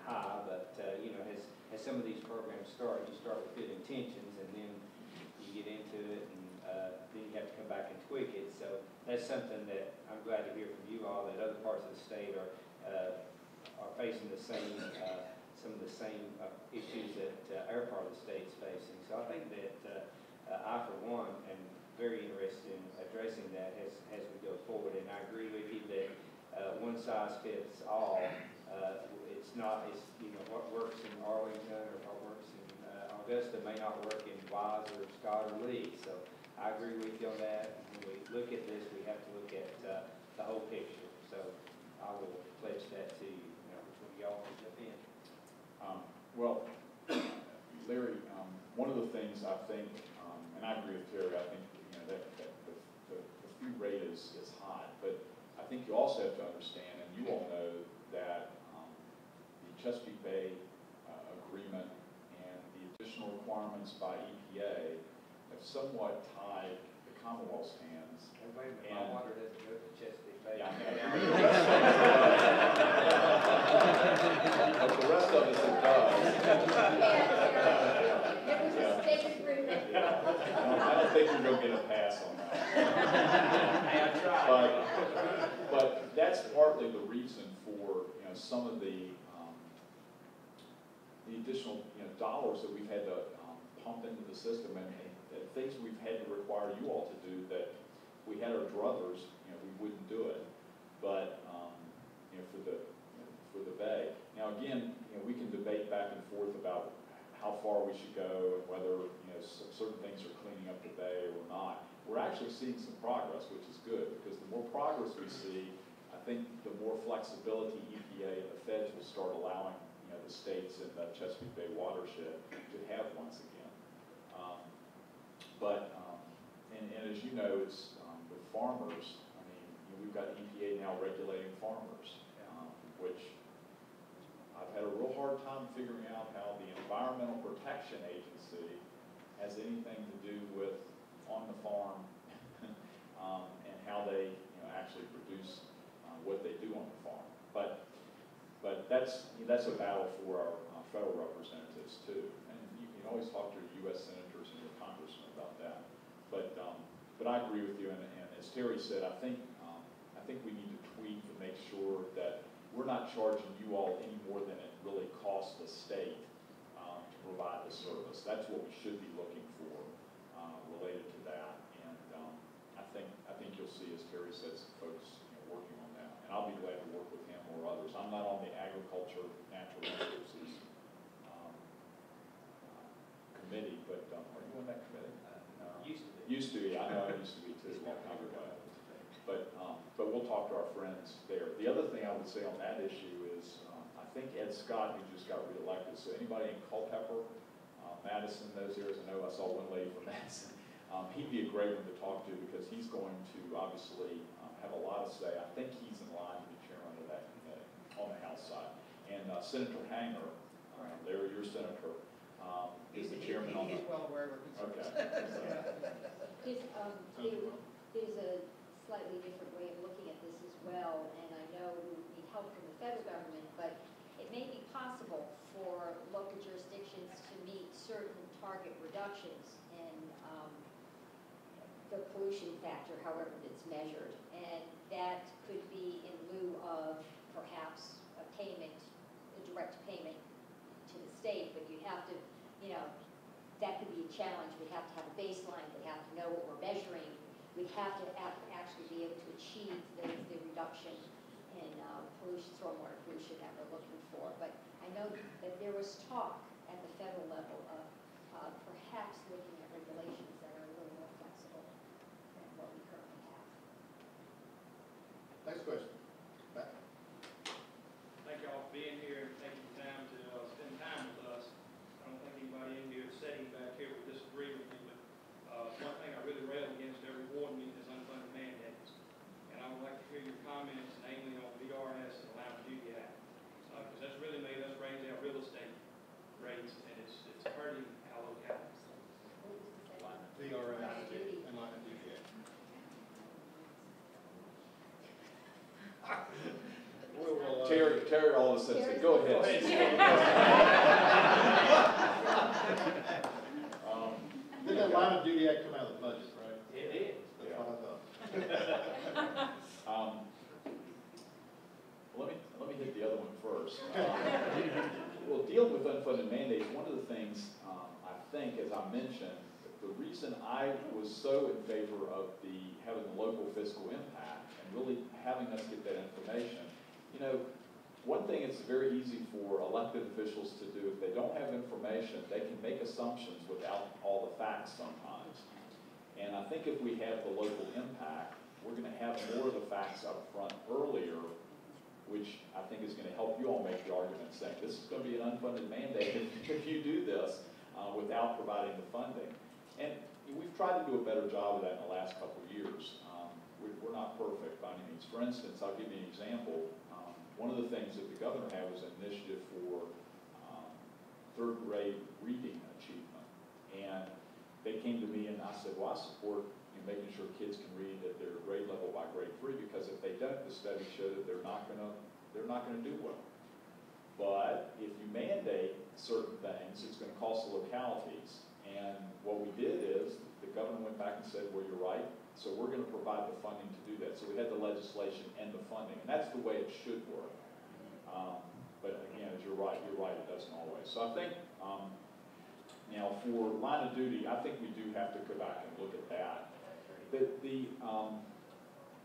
high, but as some of these programs start, you start with good intentions, and then you get into it, and then you have to come back and tweak it. So that's something that I'm glad to hear from you all, that other parts of the state are facing the same, some of the same issues that our part of the state is facing. So I think that I, for one, am very interested in addressing that as we go forward. And I agree with you that one size fits all. It's not, what works in Arlington or what works in Augusta may not work in Wise or Scott or Lee. So I agree with you on that. When we look at this, we have to look at the whole picture. So I will pledge that to you. Y'all want to jump in? Well, Larry, one of the things I think, and I agree with Terry, I think that the fee rate is high, but I think you also have to understand, and you all know, that the Chesapeake Bay agreement and the additional requirements by EPA have somewhat tied the Commonwealth's hands. Wait a minute, my water doesn't go to Chesapeake Bay. Yeah, but the rest of us, it does. It was a state agreement. I don't think you're going to get a pass on that. Hey, I tried. But that's partly the reason for some of the additional dollars that we've had to pump into the system, and things we've had to require you all to do that we had our druthers, we wouldn't do it. But for the Bay. Now again, we can debate back and forth about how far we should go and whether certain things are cleaning up the Bay or not. We're actually seeing some progress, which is good, because the more progress we see, I think the more flexibility EPA and the feds will start allowing the states in the Chesapeake Bay watershed to have once again. as you know, it's with farmers. I mean, we've got EPA now regulating farmers, which I've had a real hard time figuring out how the Environmental Protection Agency has anything to do with on the farm and how they actually produce what they do on the farm. But that's a battle for our federal representatives too. And you can always talk to your U.S. senators and your congressmen about that. But I agree with you. And as Terry said, I think we need to tweak to make sure that we're not charging you all any more than it really costs the state to provide the service. That's what we should be looking for related to that. And I think you'll see, as Terry said, some folks working on that. And I'll be glad to work with him or others. I'm not on the agriculture, natural resources committee, but are you on that committee? Used to be. Used to be. I know I used to be too, a long time ago. But we'll talk to our friends there. The other thing I would say on that issue is I think Ed Scott, who just got reelected, so anybody in Culpeper, Madison, those areas, I know I saw one lady from Madison, he'd be a great one to talk to because he's going to obviously have a lot of say. I think he's in line to be chairman of that committee on the House side. And Senator Hanger, Larry, your senator, is the chairman on He's that. well aware of it. Okay. There's a slightly different way of looking at this as well, and I know we need help from the federal government, but it may be possible for local jurisdictions to meet certain target reductions in the pollution factor, however it's measured, and that could be in lieu of perhaps a payment, a direct payment to the state, but you'd have to, that could be a challenge. We'd have to have a baseline, we'd have to know what we're measuring, we'd have to actually be able to achieve the reduction in pollution, stormwater pollution that we're looking for. But I know that there was talk at the federal level of perhaps looking at regulations that are a little more flexible than what we currently have. Next question. Matt? Thank you all for being here, and taking the time to spend time with us. I don't think anybody in here sitting back here would disagree with me, but one thing I really rail against every board meeting is unfunded mandates. And I would like to hear your comments, namely on VRS and the Line of Duty Act. Because that's really made us raise our real estate rates, and it's hurting our localities. VRS Line of duty. and Line of Duty Act. Terry all of a sudden said, go ahead. Did that Line of Duty Act come out of the budget, right? It did. That's what I thought. Let me hit the other one first. Well, dealing with unfunded mandates, one of the things I think, as I mentioned, the reason I was so in favor of having the local fiscal impact and really having us get that information, one thing it's very easy for elected officials to do, if they don't have information, they can make assumptions without all the facts sometimes. And I think if we have the local impact, we're going to have more of the facts up front earlier, which I think is going to help you all make the argument saying this is going to be an unfunded mandate if you do this without providing the funding. And we've tried to do a better job of that in the last couple of years. We're not perfect by any means. For instance, I'll give you an example. One of the things that the governor had was an initiative for third grade reading achievement. And they came to me and I said, well, I support making sure kids can read at their grade level by grade 3, because if they don't, the studies show that they're not gonna do well. But if you mandate certain things, it's gonna cost the localities. And what we did is the governor went back and said, well, you're right, so we're gonna provide the funding to do that. So we had the legislation and the funding, and that's the way it should work. But again, as you're right, it doesn't always. So I think, now for line of duty, I think we do have to go back and look at that.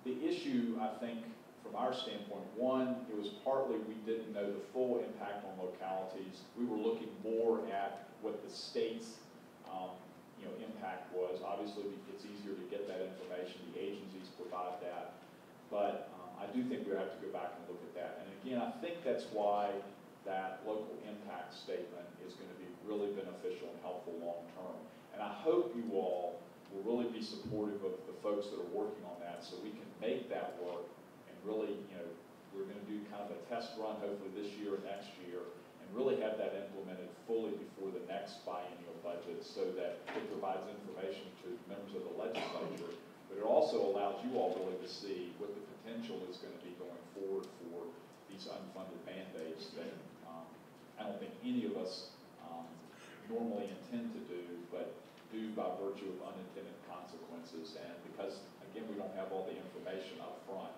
The issue, I think, from our standpoint, one, it was partly we didn't know the full impact on localities. We were looking more at what the state's impact was. Obviously, it's easier to get that information. The agencies provide that. But I do think we have to go back and look at that. And again, I think that's why that local impact statement is going to be really beneficial and helpful long term. And I hope you all will really be supportive of the folks that are working on that, so we can make that work and really, we're going to do kind of a test run hopefully this year or next year, and really have that implemented fully before the next biennial budget, so that it provides information to members of the legislature, but it also allows you all really to see what the potential is going to be going forward for these unfunded mandates that I don't think any of us normally intend to do, but do by virtue of unintended consequences, and because, again, we don't have all the information up front.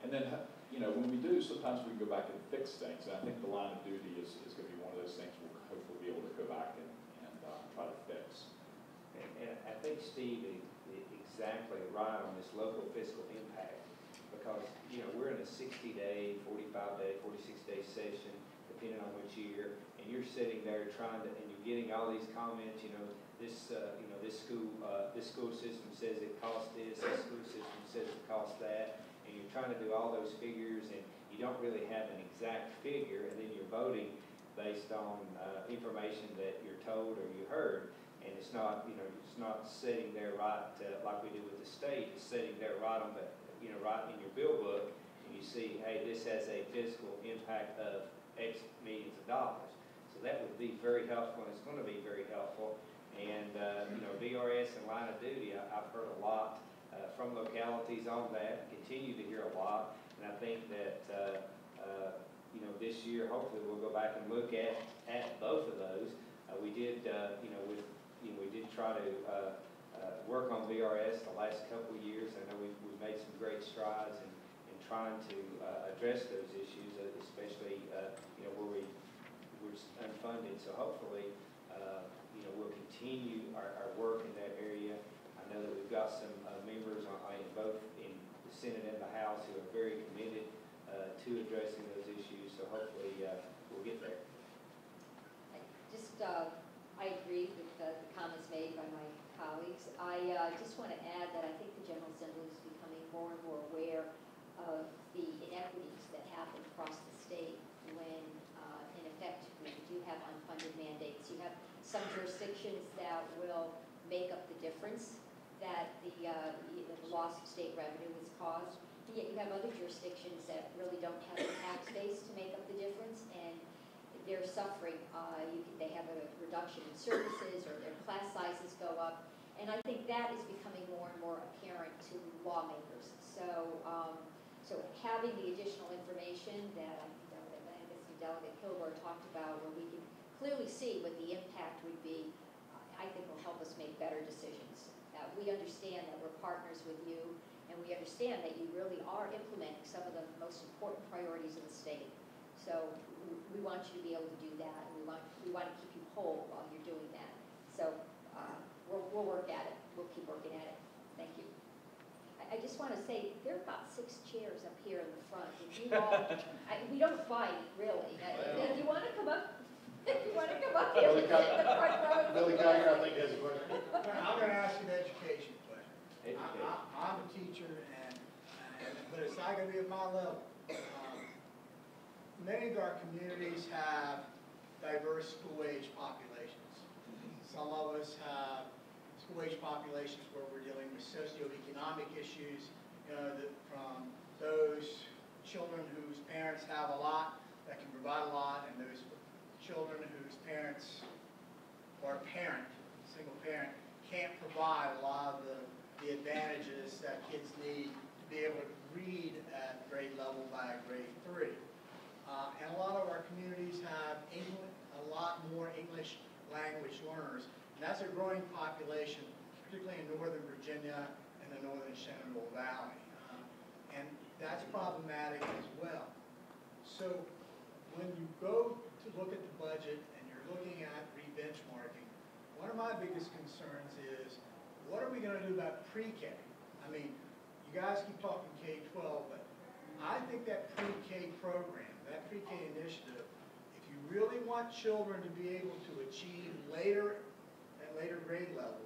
And then, when we do, sometimes we can go back and fix things, and I think the line of duty is going to be one of those things we'll hopefully be able to go back and try to fix. And I think Steve is exactly right on this local fiscal impact, because, we're in a 60-day, 45-day, 46-day session, depending on which year, and you're sitting there trying to, and you're getting all these comments, this school system says it costs this school system says it costs that, and you're trying to do all those figures, and you don't really have an exact figure, and then you're voting based on information that you're told or you heard, and it's not, it's not sitting there right like we do with the state. It's sitting there right on the, right in your bill book, and you see, hey, this has a fiscal impact of X millions of dollars. So that would be very helpful, and it's going to be very helpful. And, VRS and line of duty, I've heard a lot from localities on that, continue to hear a lot, and I think that, this year, hopefully we'll go back and look at both of those. We did, we did try to work on VRS the last couple of years. I know we've made some great strides in trying to address those issues, especially, where we're unfunded. So hopefully, we'll continue our work in that area. I know that we've got some members in both in the Senate and the House who are very committed to addressing those issues. So hopefully, we'll get there. I agree with the comments made by my colleagues. I just want to add that I think the General Assembly is becoming more and more aware of the inequities that happen across the state when, in effect, we do have unfunded mandates. You have some jurisdictions that will make up the difference that the loss of state revenue has caused. And yet you have other jurisdictions that really don't have a tax base to make up the difference, and they're suffering. They have a reduction in services, or their class sizes go up. And I think that is becoming more and more apparent to lawmakers. So, having the additional information that I guess Delegate Kilgore talked about, where we can clearly see what the impact would be, I think will help us make better decisions. We understand that we're partners with you, and we understand that you really are implementing some of the most important priorities of the state. So we want you to be able to do that, and we want to keep you whole while you're doing that. So we'll work at it. We'll keep working at it. Thank you. I just want to say, there are about 6 chairs up here in the front. If you all, we don't fight, really. If you want to come up, here, Billy the front row. Billy Geiger, I think, has a question. I'm going to ask you an education question. Education. I'm a teacher, but it's not going to be at my level. Many of our communities have diverse school-age populations. Some of us have school-age populations where we're dealing with socioeconomic issues, from those children whose parents have a lot that can provide a lot, and those children whose parents or single parent, can't provide a lot of the advantages that kids need to be able to read at grade level by grade 3. And a lot of our communities have a lot more English language learners, and that's a growing population, particularly in Northern Virginia and the Northern Shenandoah Valley. And that's problematic as well. So when you go to look at the budget and you're looking at re-benchmarking, one of my biggest concerns is, what are we going to do about pre-K? I mean, you guys keep talking K-12, but I think that pre-K program, that pre-K initiative, if you really want children to be able to achieve at later grade level,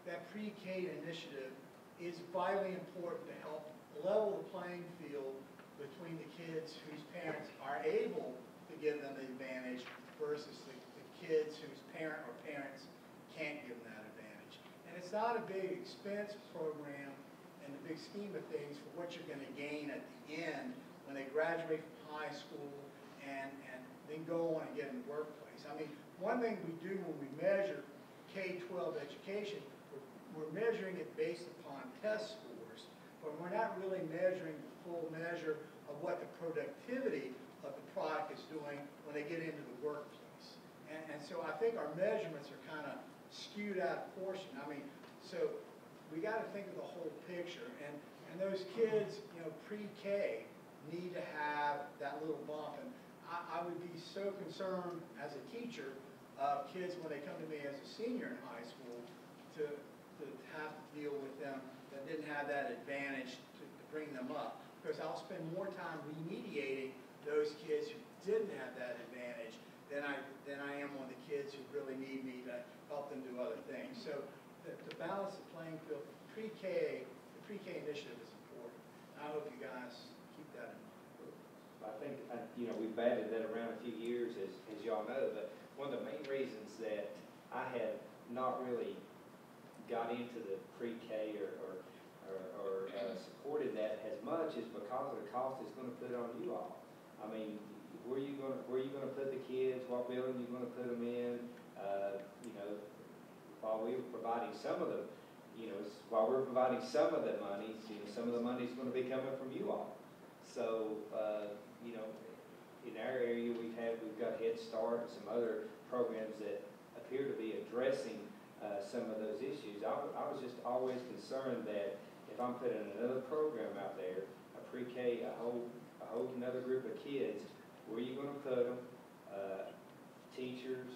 that pre-K initiative is vitally important to help level the playing field between the kids whose parents are able to give them the advantage versus the kids whose parent or parents can't give them that advantage. And And it's not a big expense program in the big scheme of things for what you're gonna gain at the end when they graduate from high school and then go on and get in the workplace. I mean, one thing we do when we measure K-12 education, we're measuring it based upon test scores, but we're not really measuring the full measure of what the productivity of the product is doing when they get into the workplace. And so I think our measurements are kind of skewed out of portion. I mean, so we got to think of the whole picture. And those kids, you know, pre-K need to have that little bump. And I would be so concerned as a teacher of kids when they come to me as a senior in high school to have to deal with them that didn't have that advantage to bring them up. Because I'll spend more time remediating those kids who didn't have that advantage than I am on the kids who really need me to help them do other things. So to balance the playing field, the pre-K initiative is important. I hope you guys keep that in mind. I think, you know, we've batted that around a few years, as y'all know, but one of the main reasons that I have not really got into the pre-K or supported that as much is because of the cost it's going to put on you all. I mean, where are you going to put the kids? What building you going to put them in? You know, while we're providing some of the, while we're providing some of the money, some of the money is going to be coming from you all. So, you know, in our area we've got Head Start and some other programs that appear to be addressing some of those issues. I was just always concerned that if I'm putting another program out there, a pre-K, a whole another group of kids, where are you going to put them? Teachers,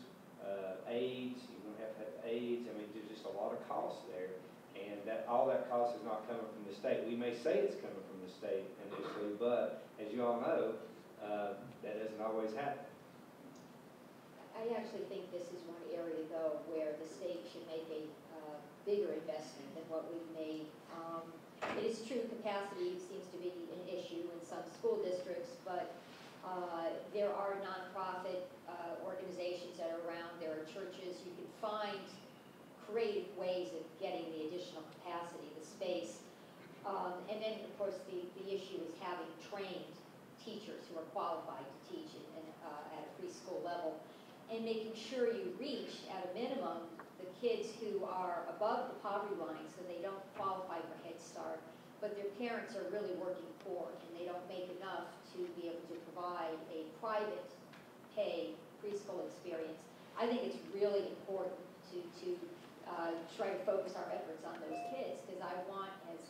aides, you're going to have aides. I mean, there's just a lot of costs there. And all that cost is not coming from the state. We may say it's coming from the state initially, but as you all know, that doesn't always happen. I actually think this is one area, though, where the state should make a bigger investment than what we've made. It is true capacity seems to be an issue in some school districts, but there are nonprofit organizations that are around. There are churches. You can find creative ways of getting the additional capacity, the space. And then, of course, the issue is having trained teachers who are qualified to teach at a preschool level, and making sure you reach, at a minimum, the kids who are above the poverty line so they don't qualify for Head Start, but their parents are really working poor and they don't make enough to be able to provide a private pay preschool experience. I think it's really important to try to focus our efforts on those kids, because I want as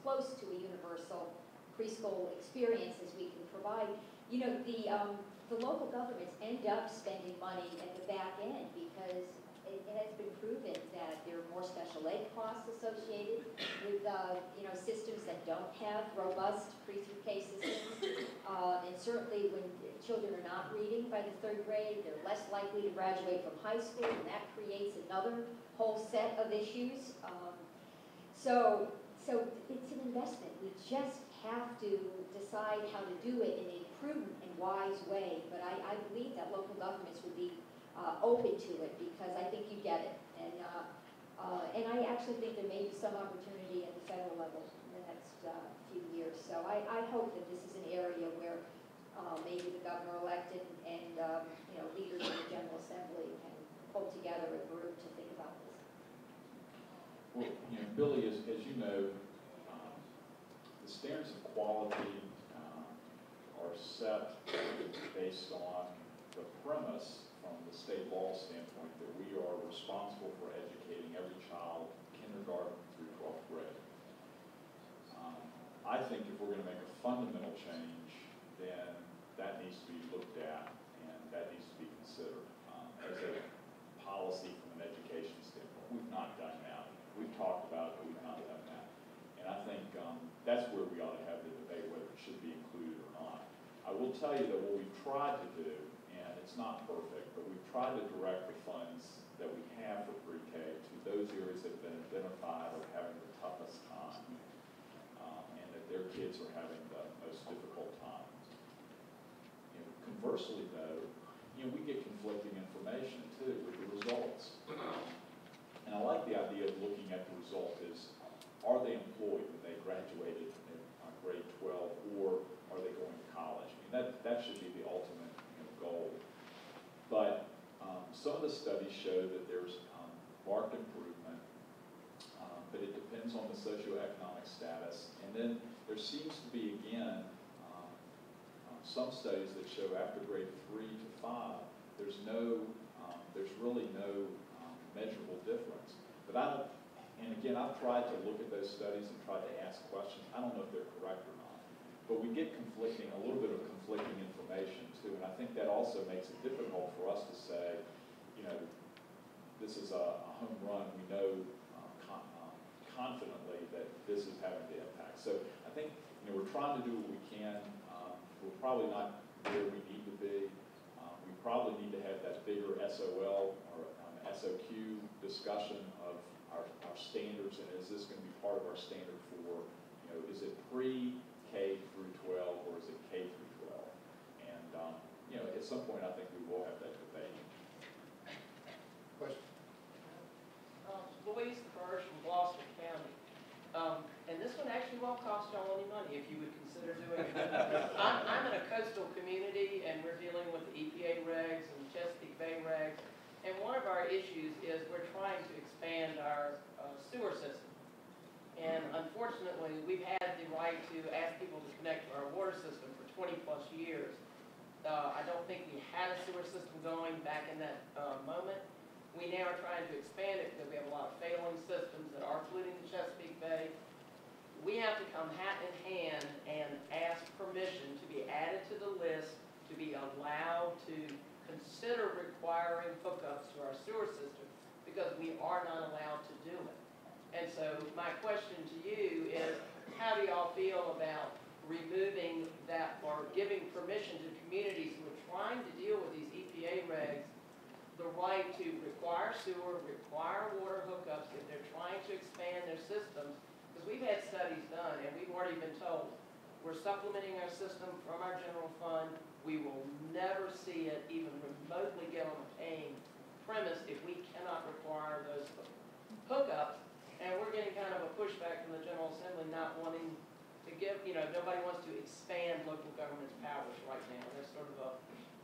close to a universal preschool experience as we can provide. You know, the local governments end up spending money at the back end because it has been proven that there are more special ed costs associated with systems that don't have robust pre-K systems. And certainly when children are not reading by the 3rd grade, they're less likely to graduate from high school, and that creates another whole set of issues. So it's an investment. We just have to decide how to do it in a prudent and wise way. But I believe that local governments would be open to it, because I think you get it. And I actually think there may be some opportunity at the federal level in the next few years. So I hope that this is an area where maybe the governor-elect and leaders of the General Assembly can pull together a group to think about this. Well, Billy, as you know, the standards of quality are set based on the premise from the state law standpoint that we are responsible for educating every child, kindergarten through 12th grade. I think if we're going to make a fundamental change, then that needs to be looked at and that needs to be considered as a policy from an education standpoint. We've not done that. We've talked about it, but we've not done that. And I think that's where we ought to have the debate whether it should be included or not. I will tell you that what we've tried to do, and it's not perfect, but we've tried to direct the funds that we have for pre-K to those areas that have been identified as having the toughest time, and that their kids are having the most difficult time. Conversely, though, we get conflicting information too with the results. And I like the idea of looking at the result is, are they employed when they graduated in grade 12, or are they going to college? I mean, that should be the ultimate goal. But some of the studies show that there's marked improvement, but it depends on the socioeconomic status. And then there seems to be, again, some studies that show after grade 3 to 5, there's really no measurable difference. But and again, I've tried to look at those studies and tried to ask questions. I don't know if they're correct or not. But we get a little bit of conflicting information too, and I think that also makes it difficult for us to say, this is a home run. We know confidently that this is having the impact. So I think we're trying to do what we can. We're probably not where we need to be. We probably need to have that bigger SOL or SOQ discussion of our standards, and is this going to be part of our standard for, is it pre-K through 12 or is it K through 12? And, at some point I think we will have that debate. Question? Louise Burge from Gloucester County. And this one actually won't cost y'all any money if you would consider doing it. I'm in a coastal community and we're dealing with the EPA regs and Chesapeake Bay regs. And one of our issues is we're trying to expand our sewer system. And unfortunately, we've had the right to ask people to connect to our water system for 20 plus years. I don't think we had a sewer system going back in that moment. We now are trying to expand it because we have a lot of failing systems that are polluting the Chesapeake Bay. We have to come hat in hand and ask permission to be added to the list, to be allowed to consider requiring hookups to our sewer system, because we are not allowed to do it. And so my question to you is, how do y'all feel about removing that or giving permission to communities who are trying to deal with these EPA regs the right to require sewer, require water hookups if they're trying to expand their systems? Because we've had studies done and we've already been told we're supplementing our system from our general fund. We will never see it even remotely get on a paying premise if we cannot require those hookups. And we're getting kind of a pushback from the General Assembly not wanting to give, nobody wants to expand local government's powers right now. There's sort of a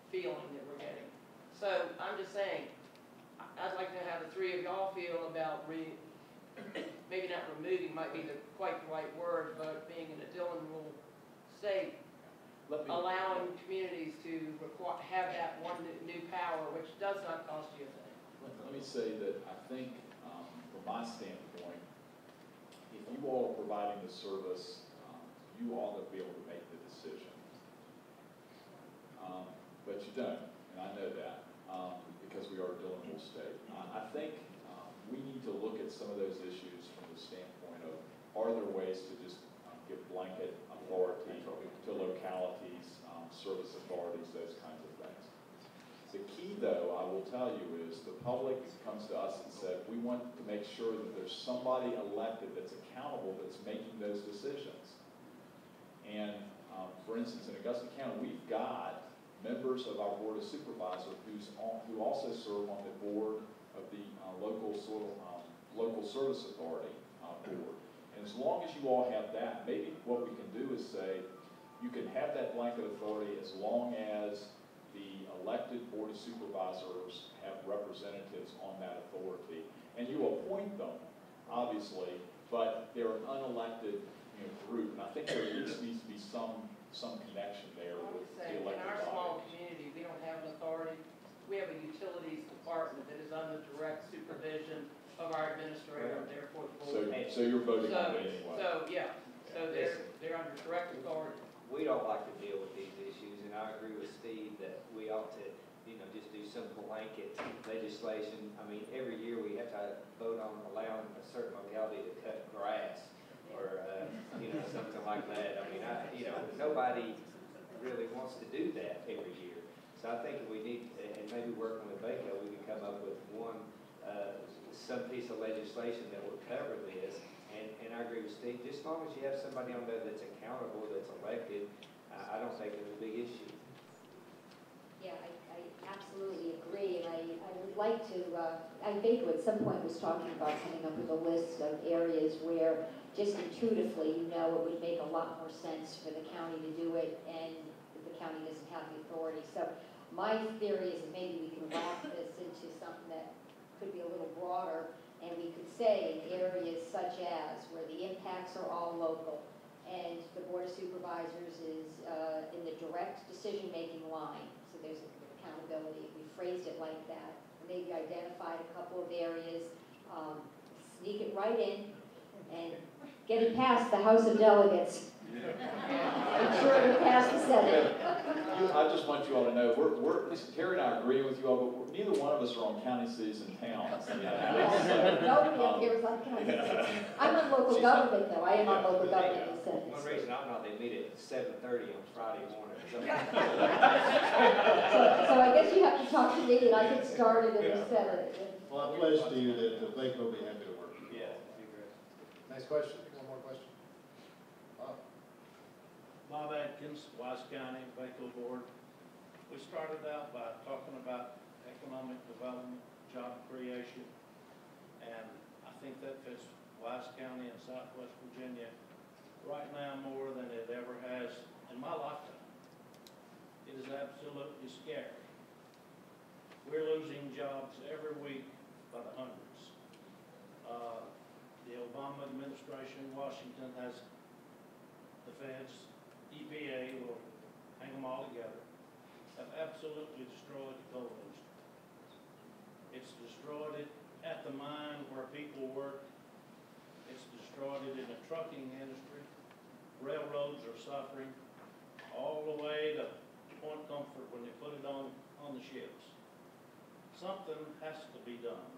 feeling that we're getting. So I'm just saying, I'd like to have the three of y'all feel about maybe not removing might be quite the right word, but being in a Dillon rule state, allowing communities to have that one new power, which does not cost you a thing. Let me say that I think, from my standpoint, if you all are providing the service, you ought to be able to make the decision. But you don't, and I know that, because we are a Dillon rule state. I think we need to look at some of those issues from the standpoint of, are there ways to just give blanket authority to localities, service authorities, those kinds of things. The key, though, I will tell you, is the public comes to us and said, we want to make sure that there's somebody elected that's accountable that's making those decisions. And for instance, in Augusta County, we've got members of our Board of Supervisors who also serve on the board of the local service authority board. And as long as you all have that, maybe what we can do is say, you can have that blanket authority as long as the elected Board of Supervisors have representatives on that authority. And you appoint them, obviously, but they're an unelected group. And I think there at least needs to be some connection there with the elected body. In our small community, we don't have an authority. We have a utilities department that is under direct supervision of our administrator, therefore the board. So you're voting on it anyway. So they're under direct authority. We don't like to deal with these issues, and I agree with Steve that we ought to, just do some blanket legislation. I mean, every year we have to vote on allowing a certain locality to cut grass or, something like that. I mean, nobody really wants to do that every year. So I think we need, and maybe working with Baco, we can come up with some piece of legislation that will cover this. And I agree with Steve, just as long as you have somebody on there that's accountable, that's elected, I don't think there's a big issue. Yeah, I I absolutely agree, and I would like to, I think at some point was talking about coming up with a list of areas where just intuitively, you know, it would make a lot more sense for the county to do it, and the county doesn't have the authority. So my theory is that maybe we can wrap this into something that could be a little broader, and we could say in areas such as where the impacts are all local, and the Board of Supervisors is in the direct decision-making line, so there's accountability. We phrased it like that, and maybe identified a couple of areas, sneak it right in, and get it past the House of Delegates. Make sure it passed the Senate. I just want you all to know, Terry and I agree with you all, but neither one of us are on county, cities, and towns. Nobody up here is on county. I'm on local government, though. I am on local government in the Senate. One reason I'm not, they meet at 7:30 on Friday morning. So So I guess you have to talk to me, and I can start it in the Senate. Well, I pledge to you that Blake will be happy to work. Yeah, that'd be great. Next question, one more question. Bob Atkins, Wise County, Waco Board. We started out by talking about economic development, job creation, and I think that fits Wise County and Southwest Virginia right now more than it ever has in my lifetime. It is absolutely scary. We're losing jobs every week by the hundreds. The Obama administration in Washington has the feds, EPA will hang them all together, have absolutely destroyed the coal industry. It's destroyed it at the mine where people work. It's destroyed it in the trucking industry. Railroads are suffering all the way to Point Comfort when they put it on the ships. Something has to be done.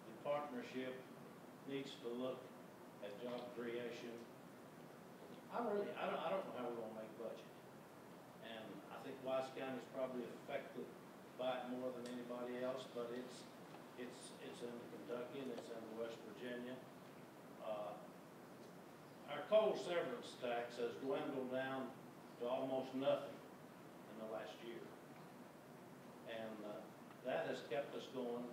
The partnership needs to look at job creation. I don't know how we're gonna make budget. And I think Wise County is probably affected by it more than anybody else, but it's in Kentucky and it's in West Virginia. Our coal severance tax has dwindled down to almost nothing in the last year. And that has kept us going.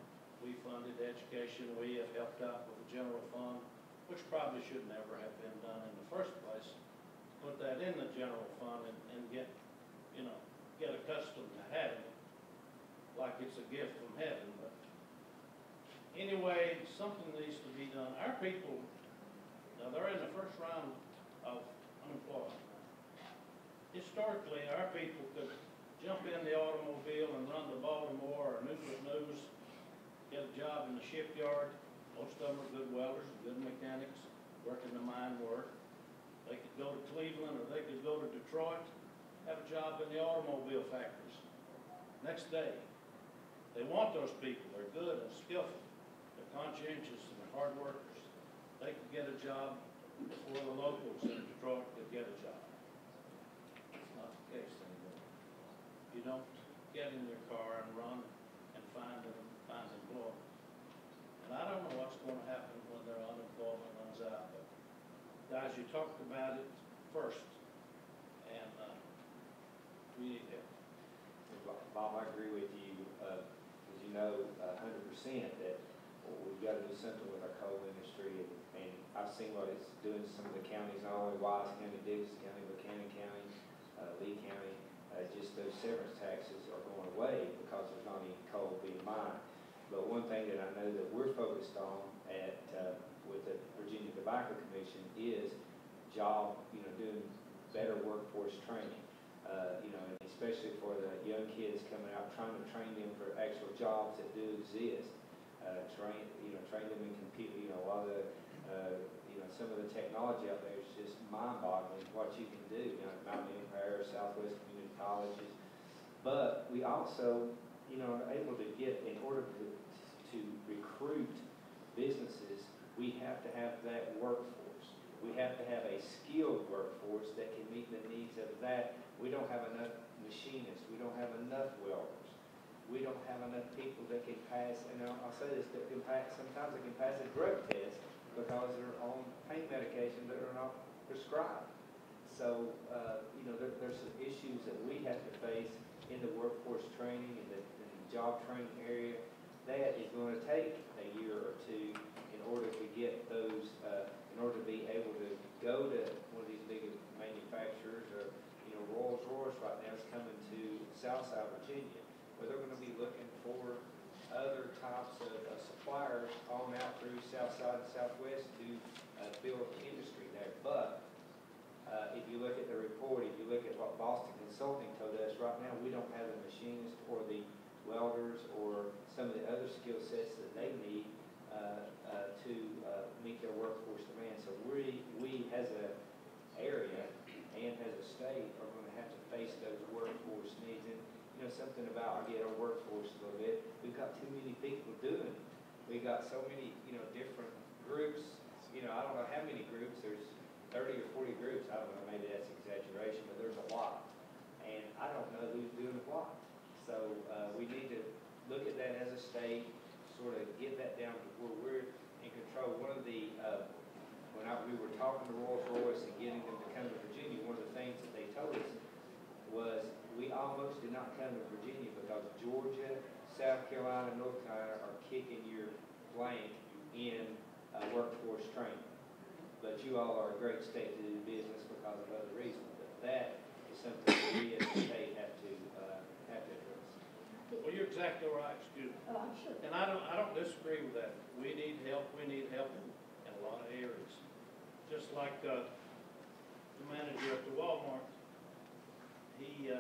We funded education, we have helped out with the general fund, which probably should never have been done in the first place. Put that in the general fund and get accustomed to having it like it's a gift from heaven. But anyway, something needs to be done. Our people, now they're in the first round of unemployment. Historically, our people could jump in the automobile and run to Baltimore or Newport News, get a job in the shipyard. Most of them are good welders, good mechanics, working the mine work. They could go to Cleveland or they could go to Detroit, have a job in the automobile factories. Next day, they want those people. They're good and skillful. They're conscientious and they're hard workers. They could get a job before the locals in Detroit could get a job. It's not the case anymore. You don't get in your car and run and find employment. And I don't know what's going to happen when their unemployment runs out, but guys, you talked about it first, and we need help. Bob, I agree with you, as you know, 100% that we've got to do something with our coal industry, and I've seen what it's doing to some of the counties, not only Wise County, Davis County, Buchanan County, Lee County. Just those severance taxes are going away because there's not any coal being mined. But one thing that I know that we're focused on with the Virginia Tobacco Commission is doing better workforce training. And especially for the young kids coming out, trying to train them for actual jobs that do exist. Train them in computer. A lot of some of the technology out there is just mind-boggling what you can do. Mountain Empire, Southwest Community Colleges, but we also, are able to get, in order to recruit businesses, we have to have that workforce. We have to have a skilled workforce that can meet the needs of that. We don't have enough machinists. We don't have enough welders. We don't have enough people that can pass, and I'll say this, that can pass, sometimes they can pass a drug test because they're on pain medication that are not prescribed. So, there's some issues that we have to face in the workforce training, in the job training area, that is going to take a year or two in order to get those, in order to be able to go to one of these big manufacturers, or, you know, Rolls-Royce right now is coming to Southside Virginia, where they're going to be looking for other types of suppliers on out through Southside and Southwest to build industry there. But if you look at the report, if you look at what Boston Consulting told us, right now we don't have the machinist or the welders or some of the other skill sets that they need to meet their workforce demand. So we as an area and as a state are going to have to face those workforce needs. And you know, something about, I get our workforce a little bit, we've got too many people doing it. We've got so many, you know, different groups. You know, I don't know how many groups, there's 30 or 40 groups, I don't know, maybe that's exaggeration, but there's a lot. And I don't know who's doing what. So we need to look at that as a state, sort of get that down to where we're in control. One of the, when we were talking to Rolls-Royce and getting them to come to Virginia, one of the things that they told us was we almost did not come to Virginia because Georgia, South Carolina, North Carolina are kicking your blank in workforce training. But you all are a great state to do business because of other reasons. But that is something that we as a state have to address. Well, you're exactly right, excuse me. Oh, I'm sure. And I don't disagree with that. We need help in a lot of areas. Just like the manager at the Walmart, he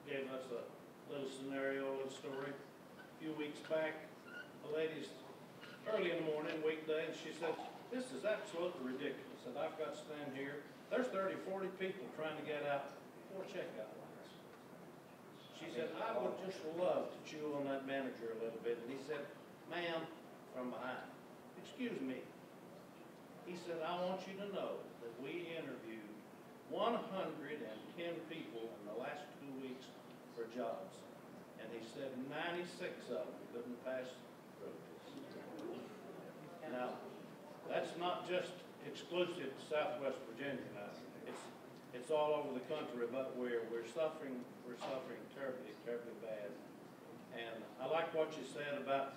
gave us a little scenario, a little story. A few weeks back, a lady's early in the morning, weekday, and she said, "This is absolutely ridiculous that I've got to stand here. There's 30, 40 people trying to get out 4 checkout lines." She said, "I would just love to chew on that manager a little bit." And he said, "Ma'am," from behind, "excuse me." He said, "I want you to know that we interviewed 110 people in the last 2 weeks for jobs." And he said 96 of them couldn't pass the drug test. Now, that's not just exclusive to Southwest Virginia now. It's all over the country, but we're suffering terribly, terribly bad. And I like what you said about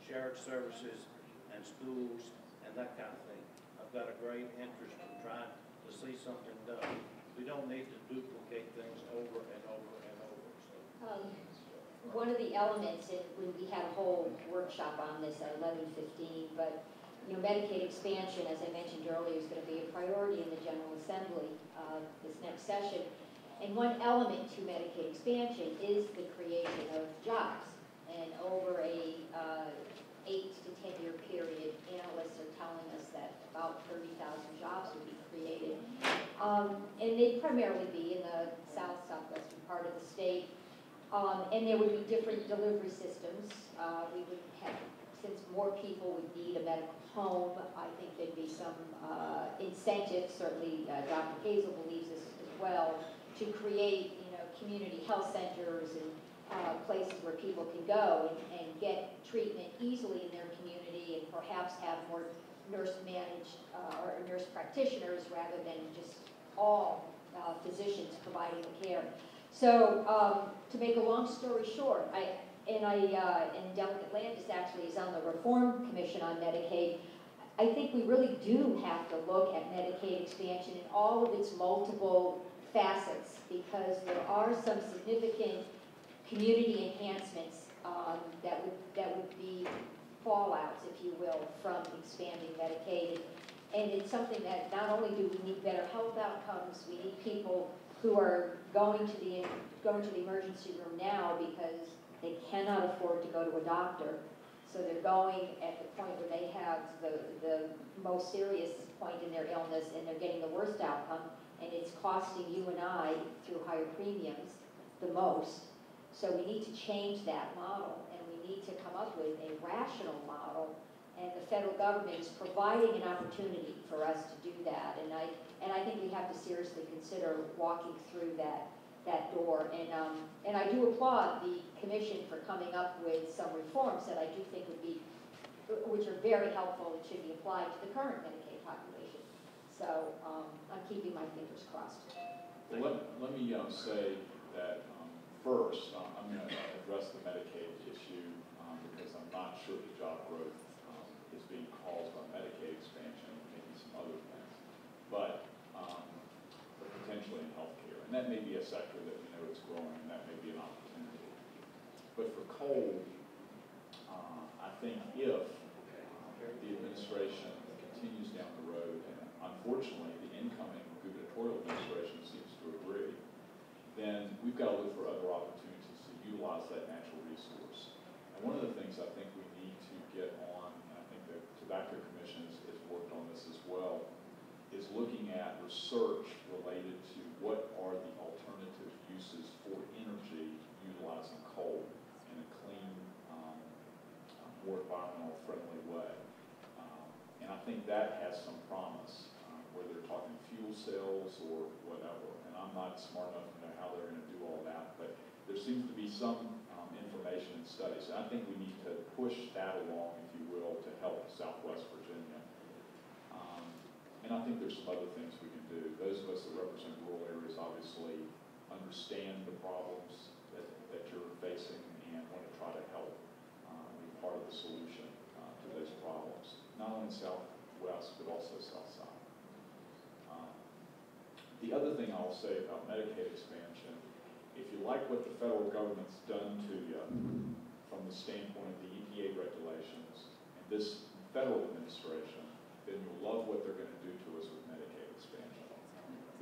shared services and schools and that kind of thing. I've got a great interest in trying to see something done. We don't need to duplicate things over and over and over. So. One of the elements, when we had a whole workshop on this at 11:15, but you know, Medicaid expansion, as I mentioned earlier, is going to be a priority in the General Assembly this next session. And one element to Medicaid expansion is the creation of jobs. And over a 8 to 10 year period, analysts are telling us that about 30,000 jobs will be created. And they'd primarily be in the southwestern part of the state. And there would be different delivery systems. We would have, since more people would need a medical home, I think there'd be some incentive, certainly Dr. Hazel believes this as well, to create, you know, community health centers and places where people can go and get treatment easily in their community, and perhaps have more nurse managed or nurse practitioners rather than just all physicians providing the care. So to make a long story short, and Delegate Landis actually is on the Reform Commission on Medicaid, I think we really do have to look at Medicaid expansion in all of its multiple facets, because there are some significant community enhancements that would be fallouts, if you will, from expanding Medicaid. And it's something that not only do we need better health outcomes, we need people who are going to the emergency room now because they cannot afford to go to a doctor. So they're going at the point where they have the most serious point in their illness, and they're getting the worst outcome, and it's costing you and I, through higher premiums, the most. So we need to change that model, and we need to come up with a rational model, and the federal government is providing an opportunity for us to do that. And I think we have to seriously consider walking through that door. And I do applaud the commission for coming up with some reforms that I do think which are very helpful and should be applied to the current Medicaid population. So I'm keeping my fingers crossed. Well, let me say that First, I'm going to address the Medicaid issue because I'm not sure the job growth is being caused by Medicaid expansion, maybe some other things, but potentially in healthcare. And that may be a sector that we know is growing, and that may be an opportunity. But for coal, I think if the administration continues down the road, and unfortunately the incoming gubernatorial administration seems to agree, then we've got to look for other opportunities to utilize that natural resource. And one of the things I think we need to get on, and I think the Tobacco Commission has worked on this as well, is looking at research related to what are the alternative uses for energy utilizing coal in a clean, more environmental friendly way. And I think that has some promise, whether they're talking fuel cells or whatever. And I'm not smart enough to know how they're going to do all that, but there seems to be some information and studies. And I think we need to push that along, if you will, to help Southwest Virginia. And I think there's some other things we can do. Those of us that represent rural areas obviously understand the problems that you're facing and want to try to help be part of the solution to those problems, not only Southwest, but also Southside. The other thing I'll say about Medicaid expansion, if you like what the federal government's done to you from the standpoint of the EPA regulations and this federal administration, then you'll love what they're going to do to us with Medicaid expansion.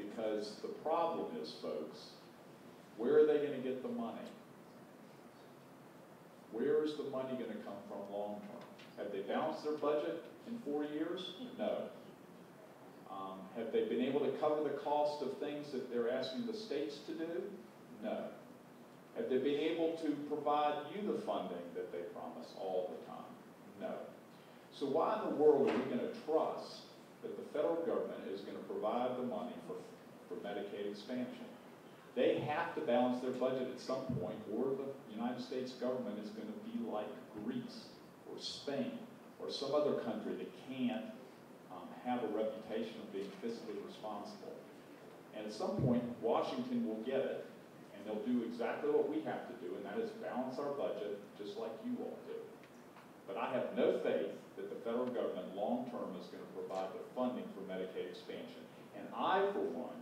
Because the problem is, folks, where are they going to get the money? Where is the money going to come from long term? Have they balanced their budget in 4 years? No. Have they been able to cover the cost of things that they're asking the states to do? No. Have they been able to provide you the funding that they promise all the time? No. So why in the world are we going to trust that the federal government is going to provide the money for Medicaid expansion? They have to balance their budget at some point, or the United States government is going to be like Greece or Spain or some other country that can't have a reputation of being fiscally responsible. And at some point, Washington will get it, and they'll do exactly what we have to do, and that is balance our budget just like you all do. But I have no faith that the federal government long-term is going to provide the funding for Medicaid expansion. And I, for one,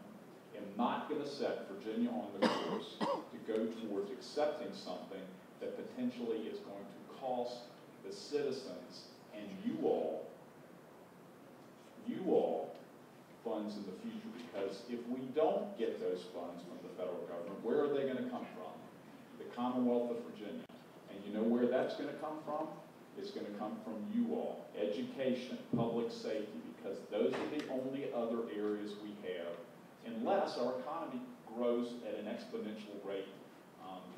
am not going to set Virginia on the course to go towards accepting something that potentially is going to cost the citizens and you all funds in the future. Because if we don't get those funds from the federal government, where are they going to come from? The Commonwealth of Virginia. And you know where that's going to come from? It's going to come from you all. Education, public safety, because those are the only other areas we have, unless our economy grows at an exponential rate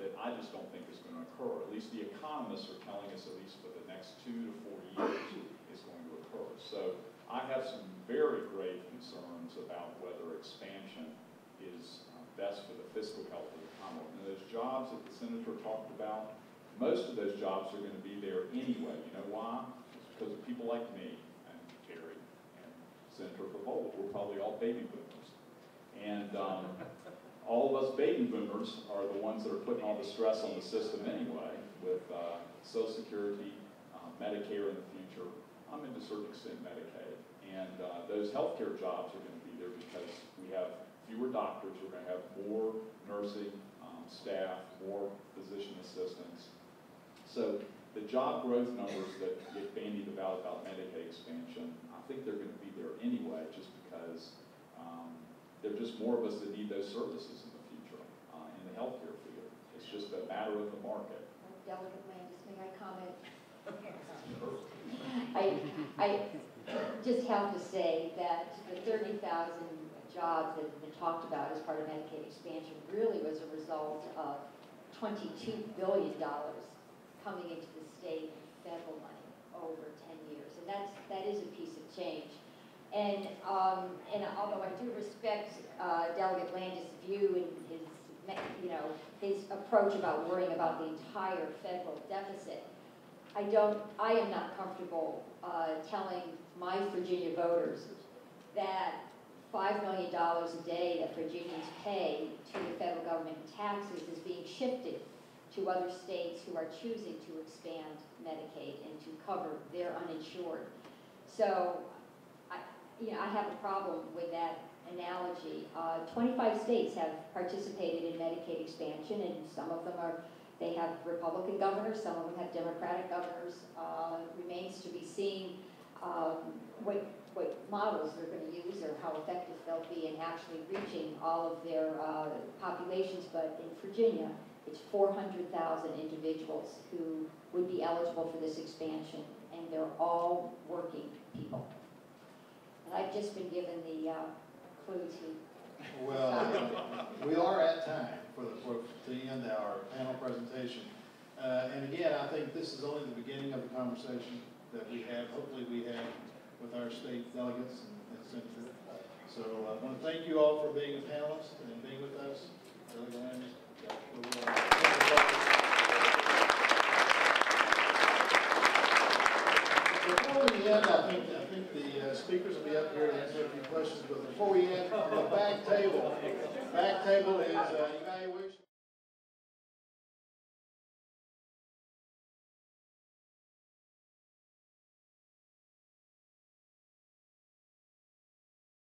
that I just don't think is going to occur. At least the economists are telling us, at least for the next 2 to 4 years, is going to occur. So I have some very grave concerns about whether expansion is best for the fiscal health of the Commonwealth. And those jobs that the senator talked about, most of those jobs are going to be there anyway. You know why? It's because of people like me and Terry and Senator Pavola. We're probably all baby boomers. And all of us baby boomers are the ones that are putting all the stress on the system anyway, with Social Security, Medicare in the future. I'm into a certain extent Medicaid. And those healthcare jobs are going to be there because we have fewer doctors, we're going to have more nursing staff, more physician assistants. So the job growth numbers that get bandied about Medicaid expansion, I think they're going to be there anyway, just because there are just more of us that need those services in the future in the healthcare field. It's just a matter of the market. Delegate Landis, may I comment? I just have to say that the 30,000 jobs that have been talked about as part of Medicaid expansion really was a result of $22 billion coming into the state and federal money over 10 years. And that is a piece of change. And although I do respect Delegate Landis' view and his approach about worrying about the entire federal deficit, I am not comfortable telling my Virginia voters that $5 million a day that Virginians pay to the federal government in taxes is being shifted to other states who are choosing to expand Medicaid and to cover their uninsured. So, I have a problem with that analogy. 25 states have participated in Medicaid expansion, and some of them they have Republican governors, some of them have Democratic governors. Remains to be seen what models they're going to use or how effective they'll be in actually reaching all of their populations. But in Virginia, it's 400,000 individuals who would be eligible for this expansion, and they're all working people. And I've just been given the clue to. Well, we are at time to end our panel presentation. And again, I think this is only the beginning of the conversation that we have, hopefully we have, with our state delegates and senators. So I want to thank you all for being a panelist and being with us. Really glad. Before we end, I think the speakers will be up here to answer a few questions. But before we end, on the back table is evaluation.